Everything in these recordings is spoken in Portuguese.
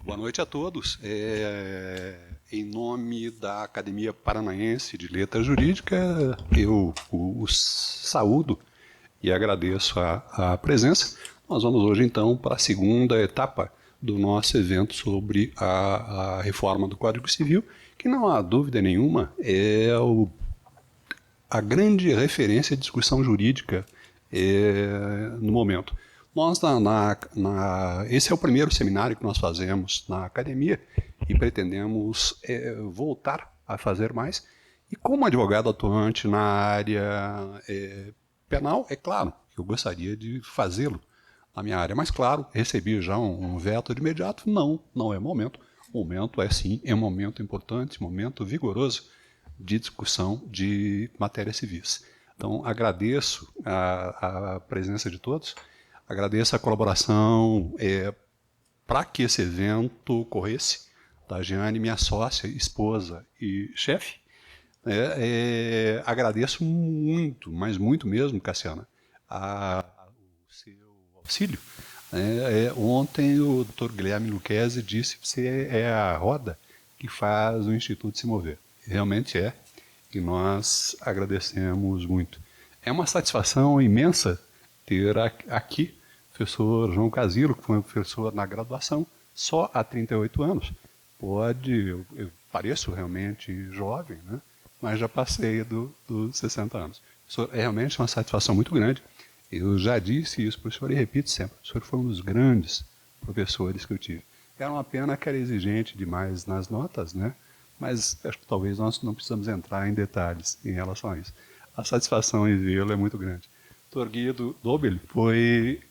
Boa noite a todos. Em nome da Academia Paranaense de Letras Jurídicas, eu os saúdo e agradeço a presença. Nós vamos hoje, então, para a segunda etapa do nosso evento sobre a reforma do Código Civil, que não há dúvida nenhuma a grande referência de discussão jurídica no momento. Nós, esse é o primeiro seminário que nós fazemos na academia e pretendemos voltar a fazer mais. E como advogado atuante na área penal, é claro que eu gostaria de fazê-lo na minha área. Mas, claro, recebi já um veto de imediato. Não é momento. O momento é sim, é um momento importante, momento vigoroso de discussão de matérias civis. Então, agradeço a presença de todos, agradeço a colaboração para que esse evento ocorresse, da Jeane, minha sócia, esposa e chefe. Agradeço muito, mas muito mesmo, Cassiana, o seu auxílio. Ontem o Dr. Guilherme Lucchesi disse que você é a roda que faz o Instituto se mover. Realmente é, e nós agradecemos muito. É uma satisfação imensa ter aqui o professor João Casilo, que foi um professor na graduação, só há 38 anos. Eu pareço realmente jovem, né? Mas já passei dos 60 anos. É realmente uma satisfação muito grande. Eu já disse isso para o senhor e repito sempre. O senhor foi um dos grandes professores que eu tive. Era uma pena que era exigente demais nas notas, né? Mas acho que talvez nós não precisamos entrar em detalhes em relação a isso. A satisfação em vê-lo é muito grande. Dr. Guido Dobel foi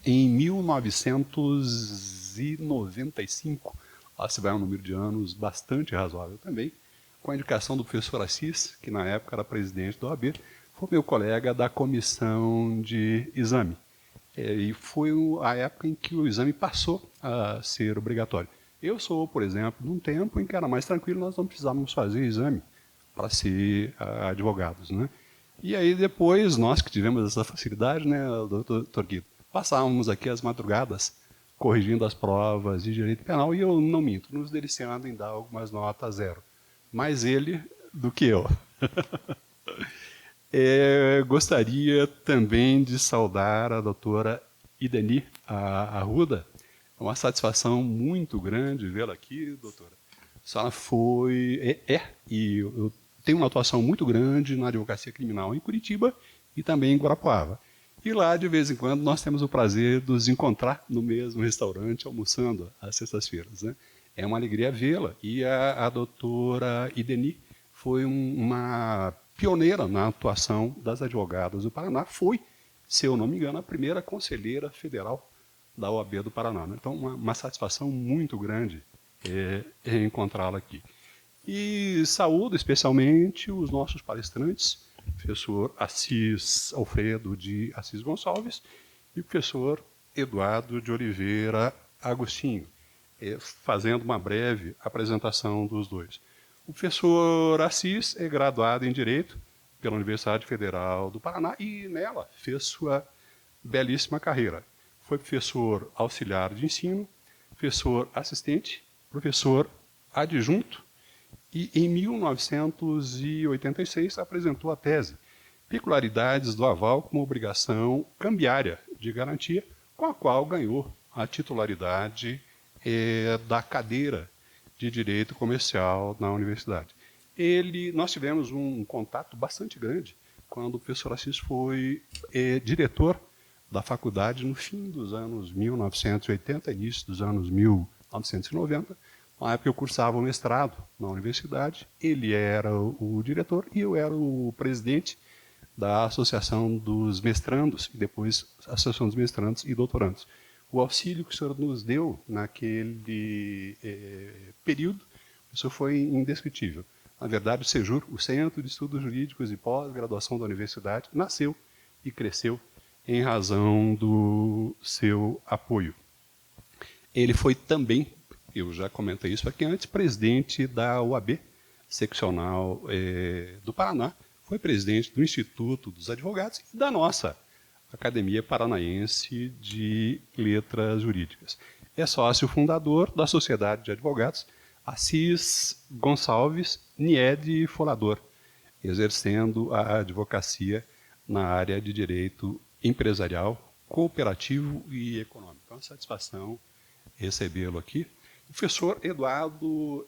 em 1995, lá se vai um número de anos bastante razoável também, com a indicação do professor Assis, que na época era presidente da OAB, foi meu colega da comissão de exame. E foi a época em que o exame passou a ser obrigatório. Eu sou, por exemplo, num tempo em que era mais tranquilo, nós não precisávamos fazer exame para ser advogados, né? E aí depois, nós que tivemos essa facilidade, né, doutor Guido, passávamos aqui as madrugadas corrigindo as provas de direito penal, e eu não minto, nos deliciando em dar algumas notas zero. Mais ele do que eu. Gostaria também de saudar a doutora Ideni Arruda. É uma satisfação muito grande vê-la aqui, doutora. A senhora foi, e eu tenho uma atuação muito grande na advocacia criminal em Curitiba e também em Guarapuava. E lá, de vez em quando, nós temos o prazer de nos encontrar no mesmo restaurante, almoçando às sextas-feiras, né? É uma alegria vê-la. E a doutora Ideni foi uma pioneira na atuação das advogadas do Paraná. Foi, se eu não me engano, a primeira conselheira federal da OAB do Paraná. Né? Então, uma satisfação muito grande encontrá-la aqui. E saúdo especialmente os nossos palestrantes, o professor Assis Alfredo de Assis Gonçalves e o professor Eduardo de Oliveira Agostinho, fazendo uma breve apresentação dos dois. O professor Assis é graduado em Direito pela Universidade Federal do Paraná e nela fez sua belíssima carreira. Foi professor auxiliar de ensino, professor assistente, professor adjunto e, em 1986, apresentou a tese Peculiaridades do Aval como Obrigação Cambiária de Garantia, com a qual ganhou a titularidade da cadeira de Direito Comercial na universidade. Nós tivemos um contato bastante grande quando o professor Assis foi diretor da faculdade no fim dos anos 1980, início dos anos 1990, na época eu cursava o mestrado na universidade, ele era o diretor e eu era o presidente da Associação dos Mestrandos, e depois a Associação dos Mestrandos e Doutorandos. O auxílio que o senhor nos deu naquele período, isso foi indescritível. Na verdade, o CEJUR, o Centro de Estudos Jurídicos e Pós-Graduação da Universidade, nasceu e cresceu em razão do seu apoio. Ele foi também, eu já comentei isso aqui antes, presidente da UAB, seccional do Paraná, foi presidente do Instituto dos Advogados e da nossa Academia Paranaense de Letras Jurídicas. é sócio fundador da Sociedade de Advogados Assis Gonçalves Niede Folador, exercendo a advocacia na área de direito empresarial, cooperativo e econômico. É uma satisfação recebê-lo aqui. O professor Eduardo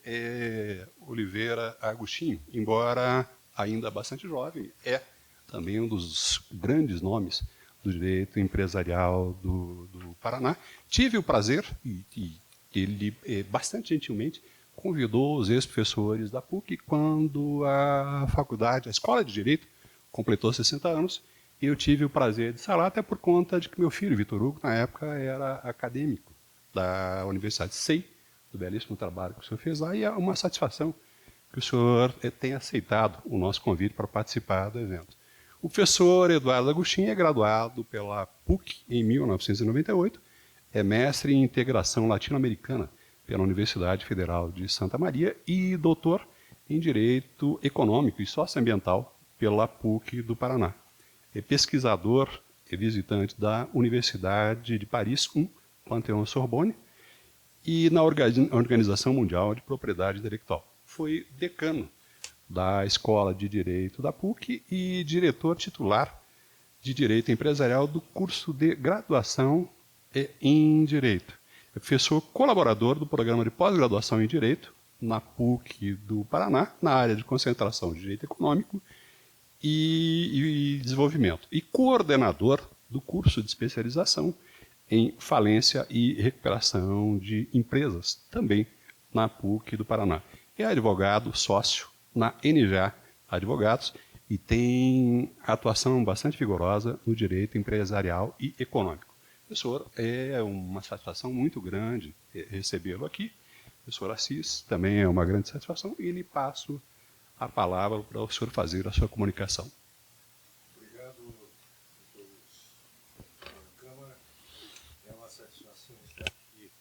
Oliveira Agostinho, embora ainda bastante jovem, é também um dos grandes nomes do direito empresarial do Paraná. Tive o prazer, e ele bastante gentilmente convidou os ex-professores da PUC quando a faculdade, a Escola de Direito, completou 60 anos, e eu tive o prazer de estar lá, até por conta de que meu filho, Vitor Hugo, na época era acadêmico da Universidade. Sei do belíssimo trabalho que o senhor fez lá, e é uma satisfação que o senhor tenha aceitado o nosso convite para participar do evento. O professor Eduardo Agostinho é graduado pela PUC em 1998, é mestre em integração latino-americana pela Universidade Federal de Santa Maria e doutor em Direito Econômico e Socioambiental pela PUC do Paraná. É pesquisador e visitante da Universidade de Paris I, Panthéon-Sorbonne, e na Organização Mundial de Propriedade Intelectual. Foi decano da Escola de Direito da PUC e diretor titular de Direito Empresarial do curso de graduação em Direito. É professor colaborador do programa de pós-graduação em Direito na PUC do Paraná, na área de concentração de Direito Econômico e Desenvolvimento, e coordenador do curso de especialização em falência e recuperação de empresas, também na PUC do Paraná. É advogado sócio na NGA Advogados e tem atuação bastante vigorosa no direito empresarial e econômico. Professor, é uma satisfação muito grande recebê-lo aqui. Professor Assis, também é uma grande satisfação, e lhe passo a palavra para o senhor fazer a sua comunicação. Obrigado, doutor Câmara. É uma satisfação estar aqui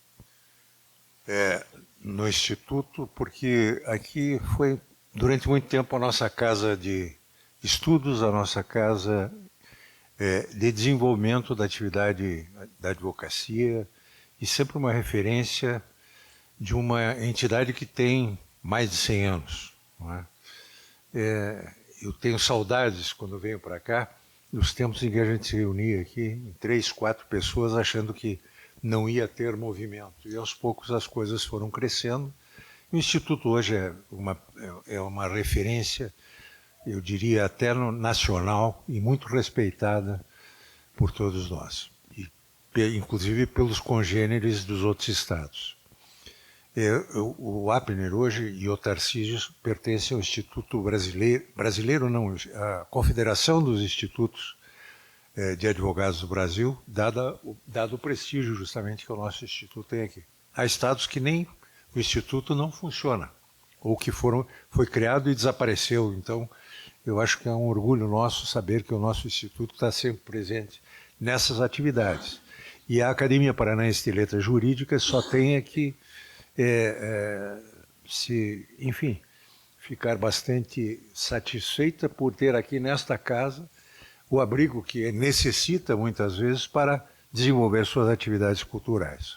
no Instituto, porque aqui foi, durante muito tempo, a nossa casa de estudos, a nossa casa de desenvolvimento da atividade da advocacia, e sempre uma referência de uma entidade que tem mais de 100 anos. Não é? Eu tenho saudades, quando venho para cá, dos tempos em que a gente se reunia aqui, em 3, 4 pessoas, achando que não ia ter movimento. E aos poucos as coisas foram crescendo. O Instituto hoje é uma referência, eu diria até nacional, e muito respeitada por todos nós, inclusive pelos congêneres dos outros estados. O Apner hoje e o Tarcísio pertencem ao Instituto Brasileiro não, a Confederação dos Institutos de Advogados do Brasil, dado o prestígio justamente que o nosso Instituto tem aqui. Há estados que nem o Instituto não funciona, ou que foi criado e desapareceu. Então, eu acho que é um orgulho nosso saber que o nosso Instituto está sempre presente nessas atividades. E a Academia Paranaense de Letras Jurídicas só tem que enfim, ficar bastante satisfeita por ter aqui nesta casa o abrigo que necessita muitas vezes para desenvolver suas atividades culturais.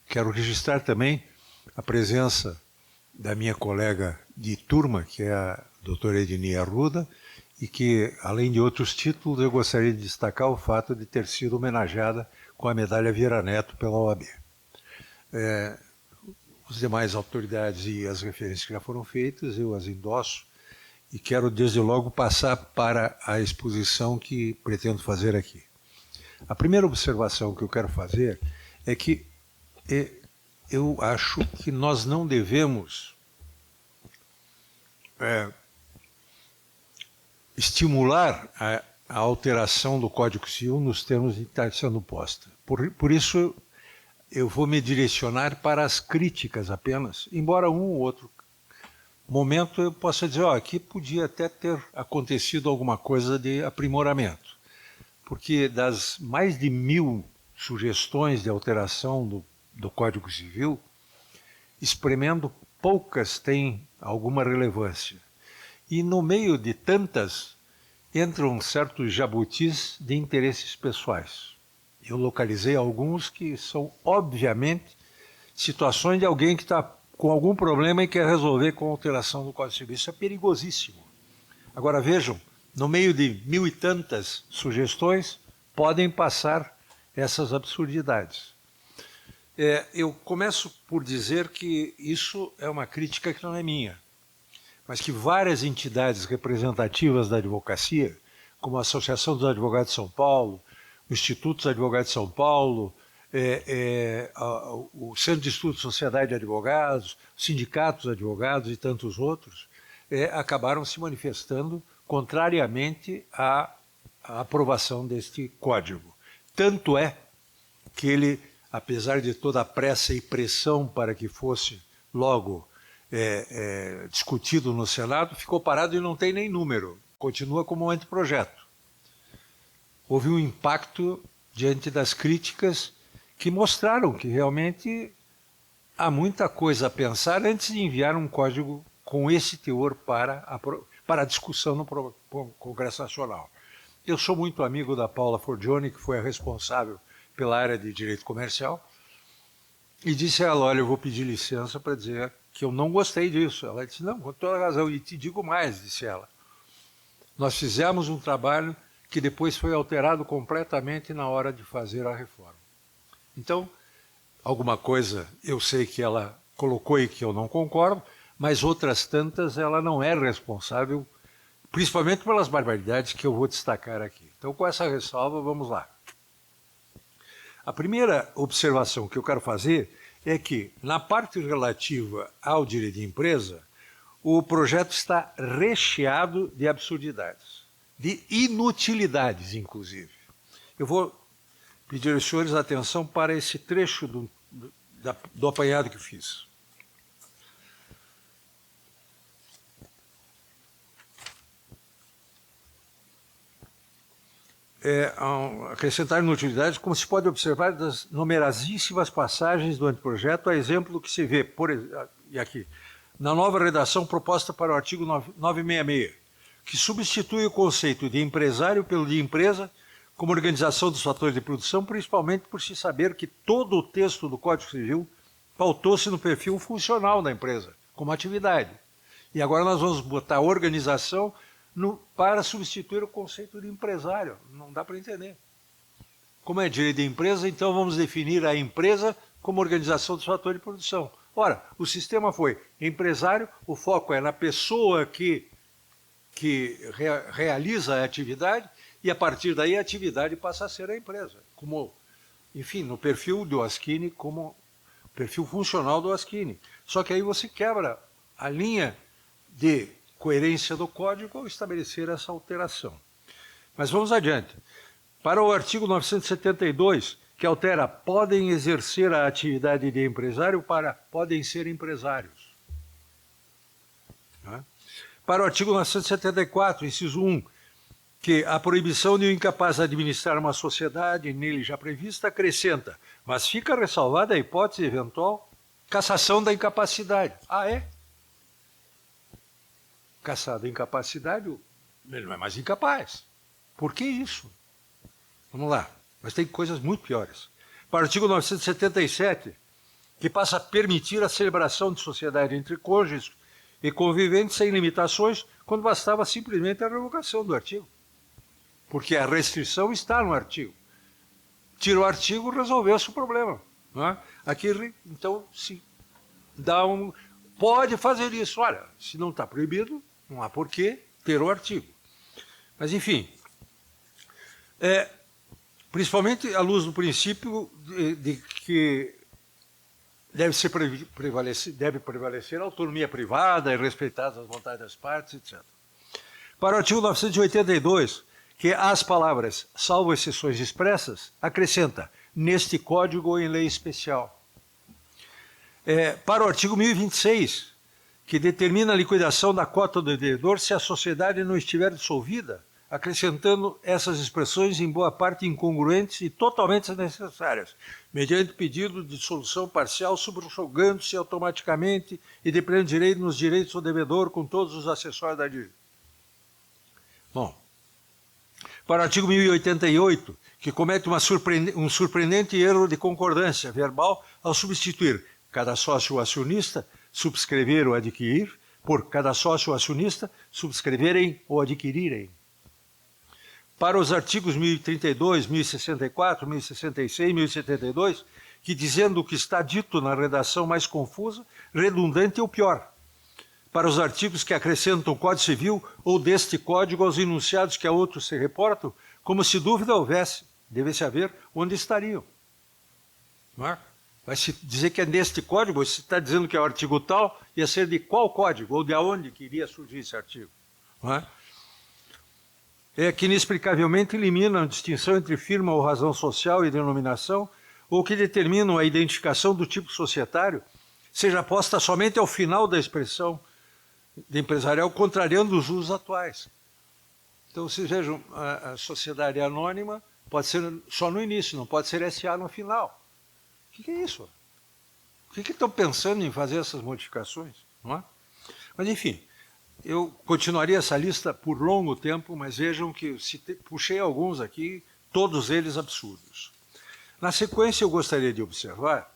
Quero registrar também a presença da minha colega de turma, que é a doutora Edni Arruda, e que, além de outros títulos, eu gostaria de destacar o fato de ter sido homenageada com a medalha Vieira Neto pela OAB. As demais autoridades e as referências que já foram feitas, eu as endosso, e quero desde logo passar para a exposição que pretendo fazer aqui. A primeira observação que eu quero fazer é que eu acho que nós não devemos estimular a alteração do Código Civil nos termos em que está sendo posta. Por isso, eu vou me direcionar para as críticas apenas, embora um ou outro momento eu possa dizer, aqui podia até ter acontecido alguma coisa de aprimoramento, porque das mais de 1000 sugestões de alteração do Código Civil, espremendo, poucas têm alguma relevância. E no meio de tantas, entram certos jabutis de interesses pessoais. Eu localizei alguns que são, obviamente, situações de alguém que está com algum problema e quer resolver com alteração do Código Civil. Isso é perigosíssimo. Agora vejam, no meio de 1000 e tantas sugestões, podem passar essas absurdidades. Eu começo por dizer que isso é uma crítica que não é minha, mas que várias entidades representativas da advocacia, como a Associação dos Advogados de São Paulo, o Instituto dos Advogados de São Paulo, o Centro de Estudos Sociedade de Advogados, os sindicatos de advogados e tantos outros, acabaram se manifestando contrariamente à aprovação deste código. Tanto é que ele, apesar de toda a pressa e pressão para que fosse logo discutido no Senado, ficou parado e não tem nem número, continua como um anteprojeto. Houve um impacto diante das críticas que mostraram que realmente há muita coisa a pensar antes de enviar um código com esse teor para a discussão no Congresso Nacional. Eu sou muito amigo da Paula Forgione, que foi a responsável pela área de direito comercial, e disse a ela, olha, eu vou pedir licença para dizer que eu não gostei disso. Ela disse, não, com toda razão, e te digo mais, disse ela. Nós fizemos um trabalho que depois foi alterado completamente na hora de fazer a reforma. Então, alguma coisa eu sei que ela colocou e que eu não concordo, mas outras tantas ela não é responsável, principalmente pelas barbaridades que eu vou destacar aqui. Então, com essa ressalva, vamos lá. A primeira observação que eu quero fazer é que, na parte relativa ao direito de empresa, o projeto está recheado de absurdidades, de inutilidades, inclusive. Eu vou pedir aos senhores atenção para esse trecho do apanhado que fiz. Acrescentar inutilidades, como se pode observar das numerosíssimas passagens do anteprojeto, a exemplo do que se vê, e aqui, na nova redação proposta para o artigo 966, que substitui o conceito de empresário pelo de empresa como organização dos fatores de produção, principalmente por se saber que todo o texto do Código Civil pautou-se no perfil funcional da empresa, como atividade. E agora nós vamos botar organização para substituir o conceito de empresário. Não dá para entender. Como é direito de empresa, então vamos definir a empresa como organização dos fatores de produção. Ora, o sistema foi empresário, o foco é na pessoa que realiza a atividade, e a partir daí a atividade passa a ser a empresa. Como, enfim, no perfil do Oskini, como perfil funcional do Oskini. Só que aí você quebra a linha de coerência do código ao estabelecer essa alteração. Mas vamos adiante. Para o artigo 972, que altera podem exercer a atividade de empresário para podem ser empresários. Para o artigo 974, inciso 1, que a proibição de um incapaz administrar uma sociedade nele já prevista acrescenta, mas fica ressalvada a hipótese de eventual cassação da incapacidade. Ah, é? Cassada a incapacidade, ele não é mais incapaz. Por que isso? Vamos lá, mas tem coisas muito piores. Para o artigo 977, que passa a permitir a celebração de sociedade entre cônjuges e conviventes sem limitações, quando bastava simplesmente a revogação do artigo. Porque a restrição está no artigo. Tira o artigo, resolveu-se o problema. Não é? Aqui, então, se dá pode fazer isso. Olha, se não está proibido, não há por que ter o artigo. Mas, enfim, principalmente à luz do princípio de que deve prevalecer a autonomia privada e respeitar as vontades das partes, etc. Para o artigo 982, que as palavras, salvo exceções expressas, acrescenta, neste código ou em lei especial. Para o artigo 1026, que determina a liquidação da cota do devedor se a sociedade não estiver dissolvida, acrescentando essas expressões em boa parte incongruentes e totalmente desnecessárias, mediante pedido de dissolução parcial, subrogando-se automaticamente e dependendo direito nos direitos do devedor com todos os acessórios da dívida. Bom, para o artigo 1088, que comete um surpreendente erro de concordância verbal ao substituir cada sócio acionista subscrever ou adquirir, por cada sócio acionista subscreverem ou adquirirem. Para os artigos 1032, 1064, 1066, 1072, que dizendo o que está dito na redação mais confusa, redundante ou pior. Para os artigos que acrescentam o Código Civil ou deste Código aos enunciados que a outros se reportam, como se dúvida houvesse, deve-se haver onde estariam. Não é? Vai se dizer que é neste código, você está dizendo que é o artigo tal, ia ser de qual código, ou de onde que iria surgir esse artigo. Não é? É que inexplicavelmente eliminam a distinção entre firma ou razão social e denominação, ou que determinam a identificação do tipo societário, seja posta somente ao final da expressão de empresarial, contrariando os usos atuais. Então, vocês vejam, a sociedade anônima pode ser só no início, não pode ser SA no final. O que é isso? Por que estão pensando em fazer essas modificações? Não é? Mas, enfim, eu continuaria essa lista por longo tempo, mas vejam que puxei alguns aqui, todos eles absurdos. Na sequência, eu gostaria de observar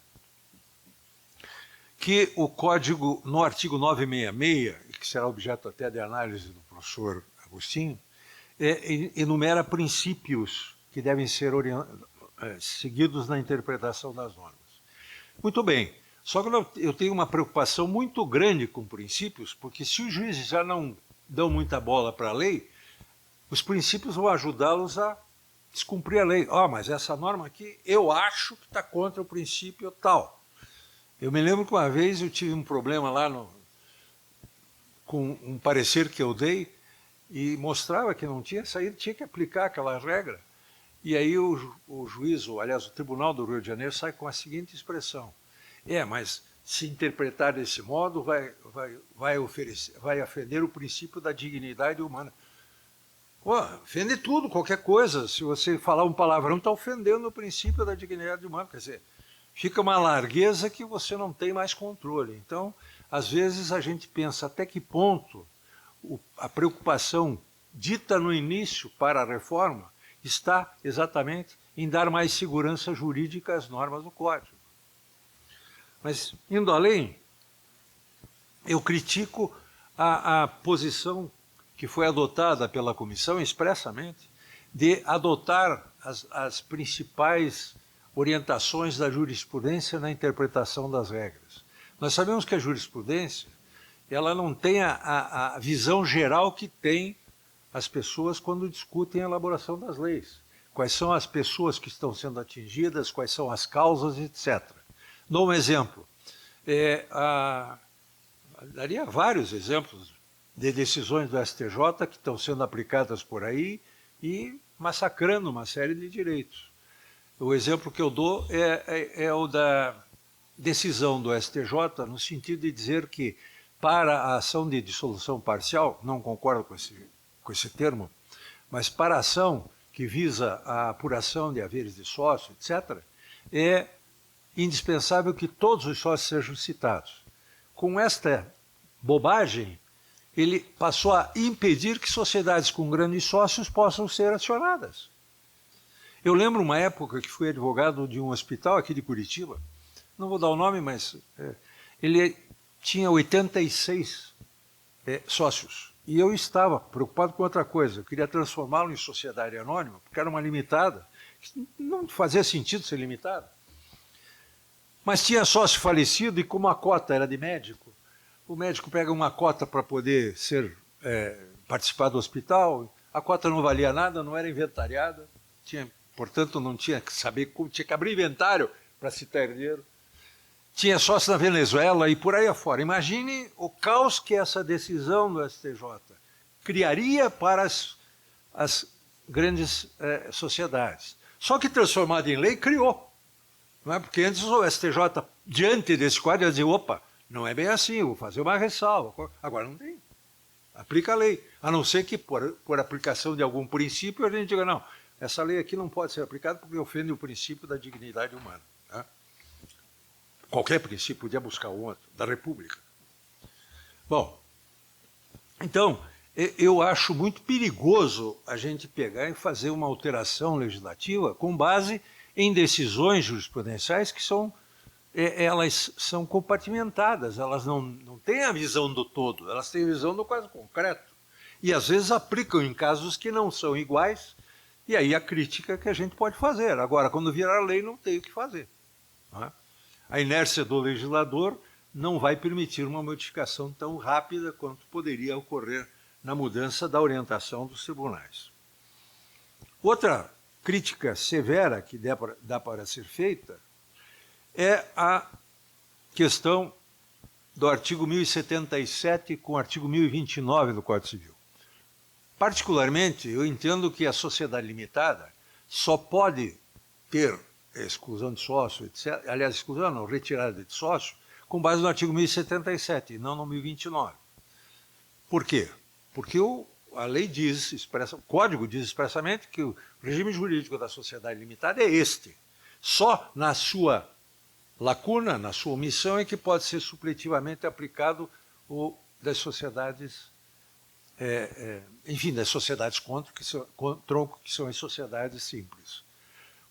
que o código, no artigo 966, que será objeto até de análise do professor Agostinho, enumera princípios que devem ser seguidos na interpretação das normas. Muito bem, só que eu tenho uma preocupação muito grande com princípios, porque se os juízes já não dão muita bola para a lei, os princípios vão ajudá-los a descumprir a lei. Mas essa norma aqui, eu acho que está contra o princípio tal. Eu me lembro que uma vez eu tive um problema lá com um parecer que eu dei e mostrava que não tinha saído, tinha que aplicar aquela regra. E aí o juiz, aliás, o Tribunal do Rio de Janeiro sai com a seguinte expressão: mas se interpretar desse modo vai ofender o princípio da dignidade humana. Ofende tudo, qualquer coisa. Se você falar um palavrão, está ofendendo o princípio da dignidade humana. Quer dizer, fica uma largueza que você não tem mais controle. Então, às vezes a gente pensa até que ponto a preocupação dita no início para a reforma está exatamente em dar mais segurança jurídica às normas do Código. Mas, indo além, eu critico a posição que foi adotada pela comissão expressamente de adotar as principais orientações da jurisprudência na interpretação das regras. Nós sabemos que a jurisprudência ela não tem a visão geral que tem as pessoas quando discutem a elaboração das leis. Quais são as pessoas que estão sendo atingidas, quais são as causas, etc. Dou um exemplo. Daria vários exemplos de decisões do STJ que estão sendo aplicadas por aí e massacrando uma série de direitos. O exemplo que eu dou é o da decisão do STJ, no sentido de dizer que, para a ação de dissolução parcial, não concordo com esse termo, mas para a ação que visa a apuração de haveres de sócio, etc., é indispensável que todos os sócios sejam citados. Com esta bobagem, ele passou a impedir que sociedades com grandes sócios possam ser acionadas. Eu lembro uma época que fui advogado de um hospital aqui de Curitiba, não vou dar o nome, mas ele tinha 86 sócios. E eu estava preocupado com outra coisa, eu queria transformá-lo em sociedade anônima, porque era uma limitada, que não fazia sentido ser limitada. Mas tinha sócio falecido e como a cota era de médico, o médico pega uma cota para poder participar do hospital, a cota não valia nada, não era inventariada, portanto não tinha que saber como, tinha que abrir inventário para citar herdeiro. Tinha sócio na Venezuela e por aí afora. Imagine o caos que essa decisão do STJ criaria para as grandes sociedades. Só que transformada em lei, criou. Não é? Porque antes o STJ, diante desse quadro, ia dizer, opa, não é bem assim, eu vou fazer uma ressalva. Agora não tem. Aplica a lei. A não ser que, por aplicação de algum princípio, a gente diga, não, essa lei aqui não pode ser aplicada porque ofende o princípio da dignidade humana. Né? Qualquer princípio, podia buscar um outro, da República. Bom, então, eu acho muito perigoso a gente pegar e fazer uma alteração legislativa com base em decisões jurisprudenciais que são elas são compartimentadas, elas não têm a visão do todo, elas têm a visão do quase concreto. E às vezes aplicam em casos que não são iguais, e aí a crítica que a gente pode fazer. Agora, quando virar lei, não tem o que fazer. Não é? A inércia do legislador não vai permitir uma modificação tão rápida quanto poderia ocorrer na mudança da orientação dos tribunais. Outra crítica severa que dá para ser feita é a questão do artigo 1077 com o artigo 1029 do Código Civil. Particularmente, eu entendo que a sociedade limitada só pode ter exclusão de sócio, etc. Aliás, exclusão não, retirada de sócio, com base no artigo 1077, e não no 1029. Por quê? Porque a lei diz, o Código diz expressamente que o regime jurídico da sociedade limitada é este. Só na sua lacuna, na sua omissão, é que pode ser supletivamente aplicado o das sociedades, enfim, das sociedades tronco, que são as sociedades simples.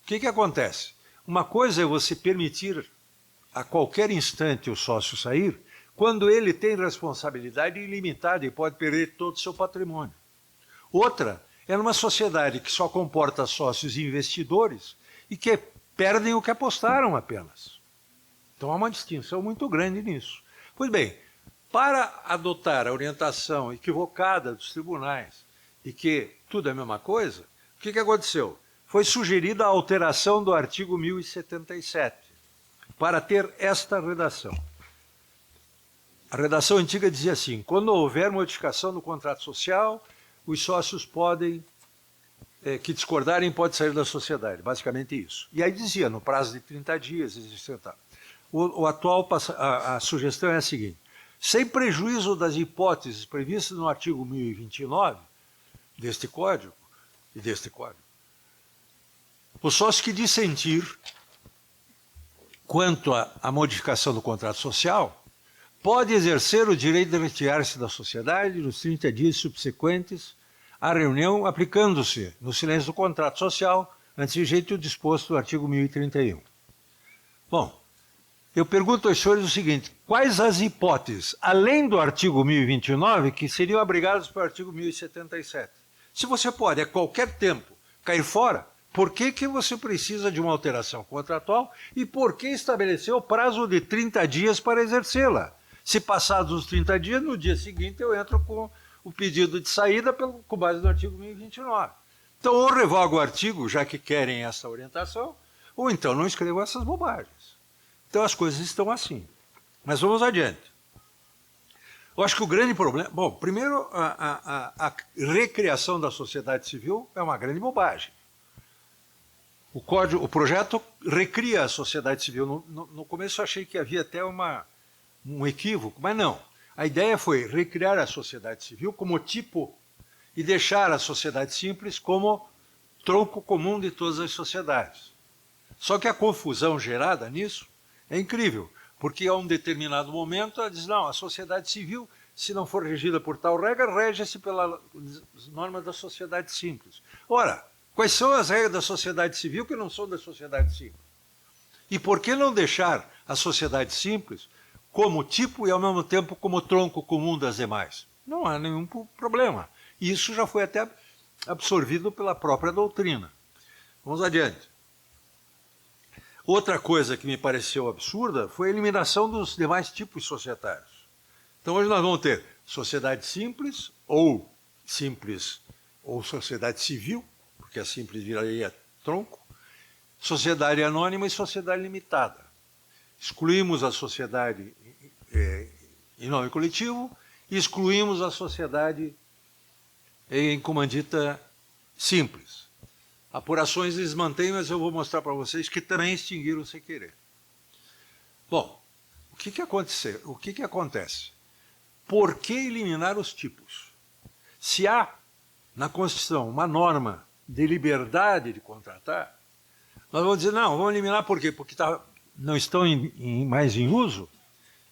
O que acontece? Uma coisa é você permitir a qualquer instante o sócio sair, quando ele tem responsabilidade ilimitada e pode perder todo o seu patrimônio. Outra é numa sociedade que só comporta sócios e investidores e que perdem o que apostaram apenas. Então há uma distinção muito grande nisso. Pois bem, para adotar a orientação equivocada dos tribunais e que tudo é a mesma coisa, o que aconteceu? Foi sugerida a alteração do artigo 1077 para ter esta redação. A redação antiga dizia assim: quando houver modificação do contrato social, os sócios que discordarem podem sair da sociedade, basicamente isso. E aí dizia, no prazo de 30 dias, a sugestão é a seguinte: sem prejuízo das hipóteses previstas no artigo 1029 deste Código, o sócio que dissentir quanto à modificação do contrato social pode exercer o direito de retirar-se da sociedade nos 30 dias subsequentes à reunião, aplicando-se no silêncio do contrato social, antes jeito disposto no artigo 1031. Bom, eu pergunto aos senhores o seguinte: quais as hipóteses, além do artigo 1029, que seriam abrigadas pelo artigo 1077? Se você pode, a qualquer tempo, cair fora, por que você precisa de uma alteração contratual e por que estabeleceu o prazo de 30 dias para exercê-la? Se passados os 30 dias, no dia seguinte eu entro com o pedido de saída com base no artigo 1029. Então, ou revogo o artigo, já que querem essa orientação, ou então não escrevo essas bobagens. Então as coisas estão assim. Mas vamos adiante. Eu acho que o grande problema... Bom, primeiro, a recriação da sociedade civil é uma grande bobagem. O projeto recria a sociedade civil. No começo eu achei que havia até um equívoco, mas não. A ideia foi recriar a sociedade civil como tipo e deixar a sociedade simples como tronco comum de todas as sociedades. Só que a confusão gerada nisso é incrível, porque a um determinado momento ela diz: não, a sociedade civil, se não for regida por tal regra, rege-se pelas normas da sociedade simples. Ora, quais são as regras da sociedade civil que não são da sociedade simples? E por que não deixar a sociedade simples como tipo e, ao mesmo tempo, como tronco comum das demais? Não há nenhum problema. Isso já foi até absorvido pela própria doutrina. Vamos adiante. Outra coisa que me pareceu absurda foi a eliminação dos demais tipos societários. Então, hoje nós vamos ter sociedade simples ou sociedade civil, porque a simples viraria tronco, sociedade anônima e sociedade limitada. Excluímos a sociedade em nome coletivo e excluímos a sociedade em comandita simples. Apurações eles mantêm, mas eu vou mostrar para vocês que também extinguiram sem querer. Bom, o que aconteceu? O que acontece? Por que eliminar os tipos? Se há na Constituição uma norma de liberdade de contratar, nós vamos dizer: não, vamos eliminar por quê? Porque não estão mais em uso.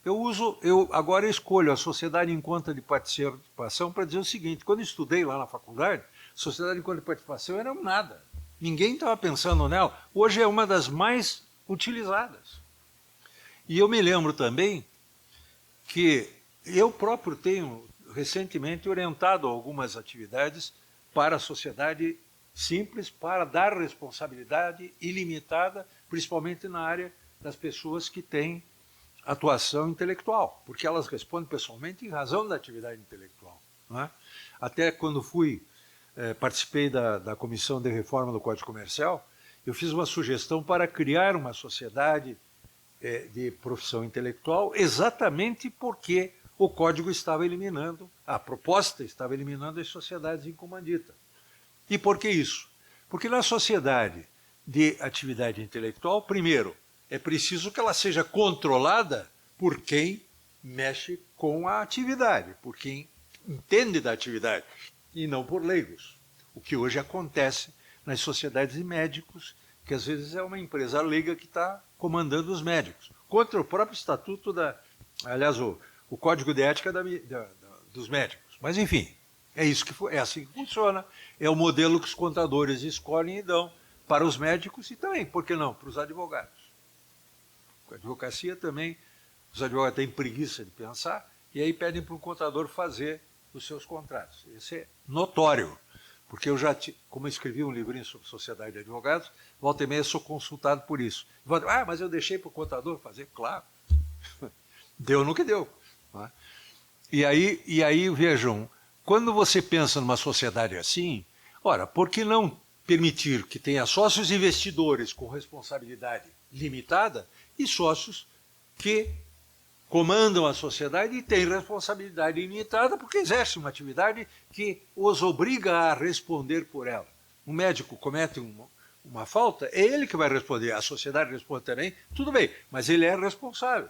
Eu agora escolho a sociedade em conta de participação para dizer o seguinte: quando eu estudei lá na faculdade, sociedade em conta de participação era nada. Ninguém estava pensando nela. Hoje é uma das mais utilizadas. E eu me lembro também que eu próprio tenho recentemente orientado algumas atividades para a sociedade simples, para dar responsabilidade ilimitada, principalmente na área das pessoas que têm atuação intelectual, porque elas respondem pessoalmente em razão da atividade intelectual. Não é? Até quando participei da Comissão de Reforma do Código Comercial, eu fiz uma sugestão para criar uma sociedade de profissão intelectual, exatamente porque o Código estava eliminando, a proposta estava eliminando as sociedades em comandita. E por que isso? Porque na sociedade de atividade intelectual, primeiro, é preciso que ela seja controlada por quem mexe com a atividade, por quem entende da atividade, e não por leigos. O que hoje acontece nas sociedades de médicos, que às vezes é uma empresa leiga que está comandando os médicos, contra o próprio estatuto aliás, o Código de Ética dos médicos. Mas, enfim, é assim que funciona, é o modelo que os contadores escolhem e dão para os médicos e também, por que não, para os advogados. Com a advocacia também, os advogados têm preguiça de pensar e aí pedem para o contador fazer os seus contratos. Isso é notório, porque eu como eu escrevi um livrinho sobre sociedade de advogados, volta e meia sou consultado por isso. Mas eu deixei para o contador fazer? Claro. Deu no que deu. Não é? E aí, vejam, quando você pensa numa sociedade assim, ora, por que não permitir que tenha sócios investidores com responsabilidade limitada e sócios que comandam a sociedade e têm responsabilidade limitada porque exercem uma atividade que os obriga a responder por ela. Um médico comete uma falta, é ele que vai responder, a sociedade responde também, tudo bem, mas ele é responsável.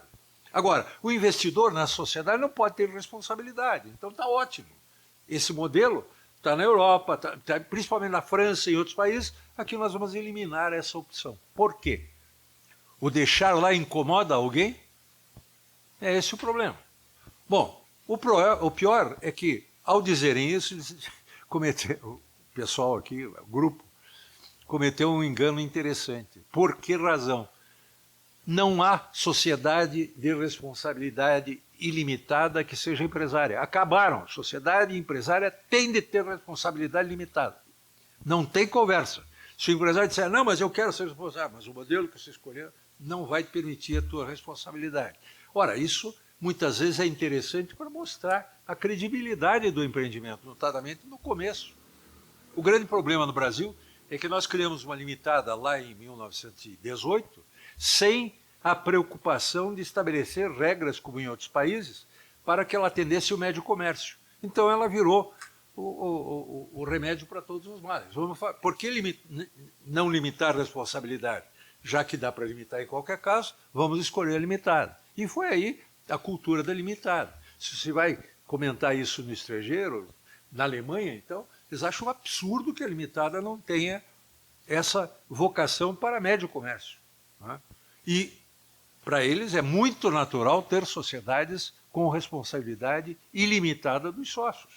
Agora, o investidor na sociedade não pode ter responsabilidade, então está ótimo. Esse modelo está na Europa, tá principalmente na França e em outros países, aqui nós vamos eliminar essa opção. Por quê? O deixar lá incomoda alguém? É esse o problema. Bom, o pior é que, ao dizerem isso, o pessoal aqui, o grupo, cometeu um engano interessante. Por que razão? Não há sociedade de responsabilidade ilimitada que seja empresária. Acabaram. Sociedade empresária tem de ter responsabilidade limitada. Não tem conversa. Se o empresário disser, não, mas eu quero ser responsável, mas o modelo que você escolheu não vai permitir a tua responsabilidade. Ora, isso muitas vezes é interessante para mostrar a credibilidade do empreendimento, notadamente no começo. O grande problema no Brasil é que nós criamos uma limitada lá em 1918, sem a preocupação de estabelecer regras, como em outros países, para que ela atendesse o médio comércio. Então ela virou o remédio para todos os males. Por que não limitar a responsabilidade? Já que dá para limitar em qualquer caso, vamos escolher a limitada. E foi aí a cultura da limitada. Se você vai comentar isso no estrangeiro, na Alemanha, então, eles acham um absurdo que a limitada não tenha essa vocação para médio comércio. Não é? E, para eles, é muito natural ter sociedades com responsabilidade ilimitada dos sócios.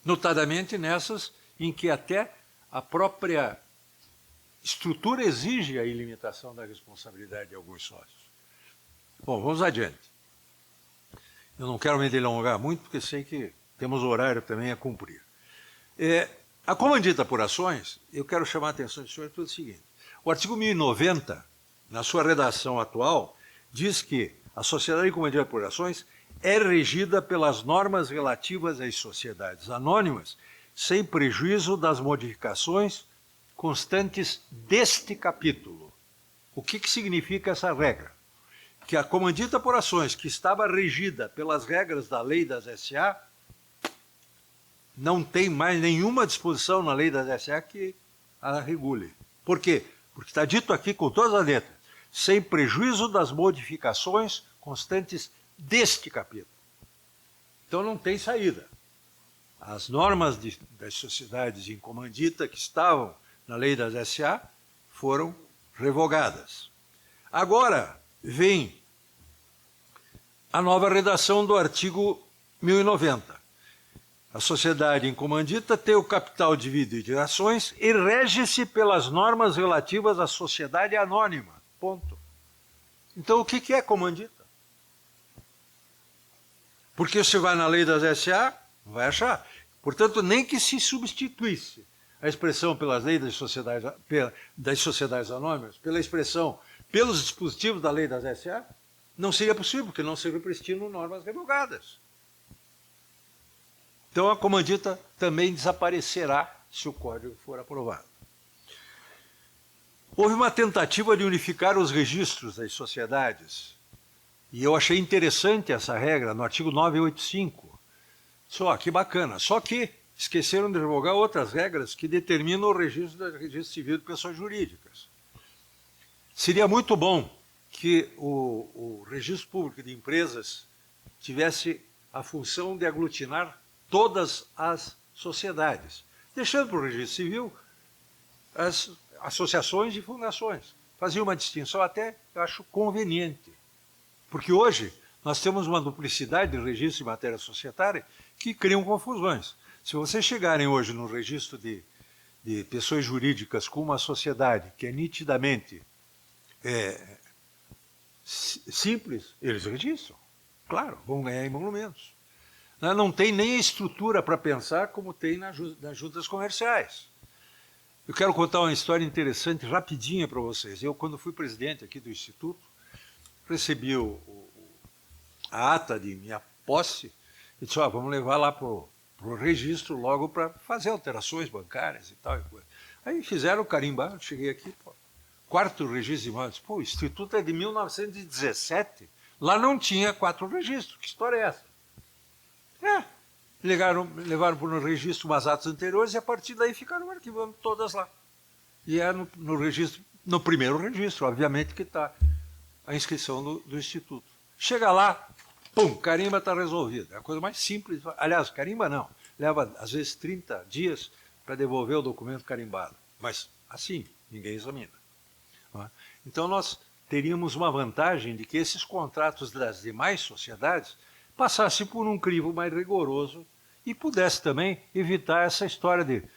Notadamente nessas em que até a própria estrutura exige a ilimitação da responsabilidade de alguns sócios. Bom, vamos adiante. Eu não quero me delongar muito, porque sei que temos horário também a cumprir. A comandita por ações, eu quero chamar a atenção do senhor para o seguinte. O artigo 1090, na sua redação atual, diz que a sociedade de comandita por ações é regida pelas normas relativas às sociedades anônimas, sem prejuízo das modificações constantes deste capítulo. O que significa essa regra? Que a comandita por ações, que estava regida pelas regras da lei das SA, não tem mais nenhuma disposição na lei das SA que a regule. Por quê? Porque está dito aqui com todas as letras, sem prejuízo das modificações constantes deste capítulo. Então não tem saída. As normas das sociedades em comandita que estavam na lei das SA foram revogadas. Agora vem a nova redação do artigo 1090. A sociedade em comandita tem o capital dividido em ações e rege-se pelas normas relativas à sociedade anônima. Ponto. Então, o que é comandita? Porque você vai na lei das SA, não vai achar. Portanto, nem que se substituísse a expressão pelas leis das sociedades anônimas, pela expressão pelos dispositivos da lei das SA, não seria possível, porque não se represtinam normas revogadas. Então, a comandita também desaparecerá se o código for aprovado. Houve uma tentativa de unificar os registros das sociedades, e eu achei interessante essa regra no artigo 985. Só que bacana. Só que esqueceram de revogar outras regras que determinam o registro civil de pessoas jurídicas. Seria muito bom que o registro público de empresas tivesse a função de aglutinar todas as sociedades, deixando para o registro civil as associações e fundações. Fazia uma distinção até, eu acho, conveniente. Porque hoje nós temos uma duplicidade de registros de matéria societária que criam confusões. Se vocês chegarem hoje no registro de pessoas jurídicas com uma sociedade que é nitidamente simples, eles registram. Claro, vão ganhar emolumentos. Não tem nem a estrutura para pensar como tem nas juntas comerciais. Eu quero contar uma história interessante, rapidinha para vocês. Eu, quando fui presidente aqui do Instituto, recebi a ata de minha posse e disse, vamos levar lá para o registro logo para fazer alterações bancárias e tal. Aí fizeram o carimbar, cheguei aqui, quarto registro de imóveis. Pô, o Instituto é de 1917, lá não tinha 4 registros, que história é essa? Levaram para o registro umas atas anteriores e a partir daí ficaram arquivando todas lá. E é no registro, no primeiro registro, obviamente, que está a inscrição do Instituto. Chega lá, pum, carimba, está resolvido. É a coisa mais simples. Aliás, carimba não. Leva, às vezes, 30 dias para devolver o documento carimbado. Mas, assim, ninguém examina. Então, nós teríamos uma vantagem de que esses contratos das demais sociedades passassem por um crivo mais rigoroso e pudesse também evitar essa história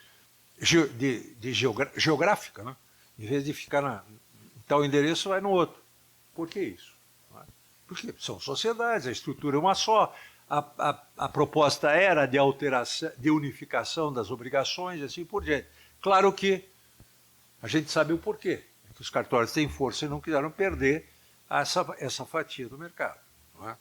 geográfica, né? Em vez de ficar em tal endereço, vai no outro. Por que isso? Porque são sociedades, a estrutura é uma só, a proposta era de alteração, de unificação das obrigações e assim por diante. Claro que a gente sabe o porquê, que os cartórios têm força e não quiseram perder essa fatia do mercado. Não é?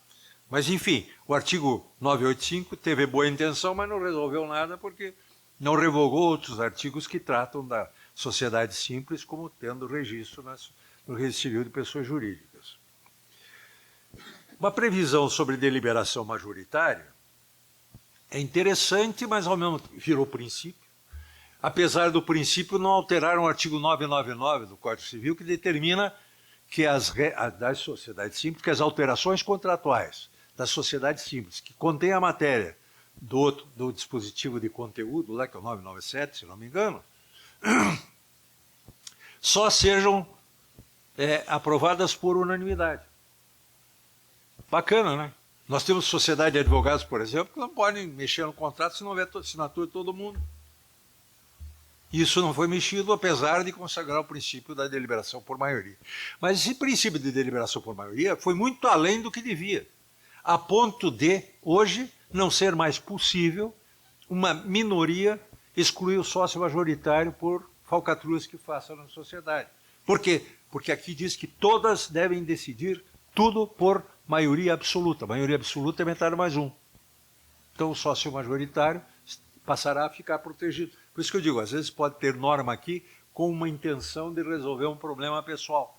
Mas, enfim, o artigo 985 teve boa intenção, mas não resolveu nada porque não revogou outros artigos que tratam da sociedade simples como tendo registro no registro civil de pessoas jurídicas. Uma previsão sobre deliberação majoritária é interessante, mas ao mesmo tempo virou princípio. Apesar do princípio, não alteraram o artigo 999 do Código Civil, que determina que das sociedades simples, que as alterações contratuais das sociedades simples, que contém a matéria do dispositivo de conteúdo, lá que é o 997, se não me engano, só sejam aprovadas por unanimidade. Bacana, né? Nós temos sociedade de advogados, por exemplo, que não podem mexer no contrato se não houver assinatura de todo mundo. Isso não foi mexido, apesar de consagrar o princípio da deliberação por maioria. Mas esse princípio de deliberação por maioria foi muito além do que devia, a ponto de, hoje, não ser mais possível uma minoria excluir o sócio majoritário por falcatruas que faça na sociedade. Por quê? Porque aqui diz que todas devem decidir tudo por maioria absoluta. Maioria absoluta é metade mais um. Então o sócio majoritário passará a ficar protegido. Por isso que eu digo, às vezes pode ter norma aqui com uma intenção de resolver um problema pessoal.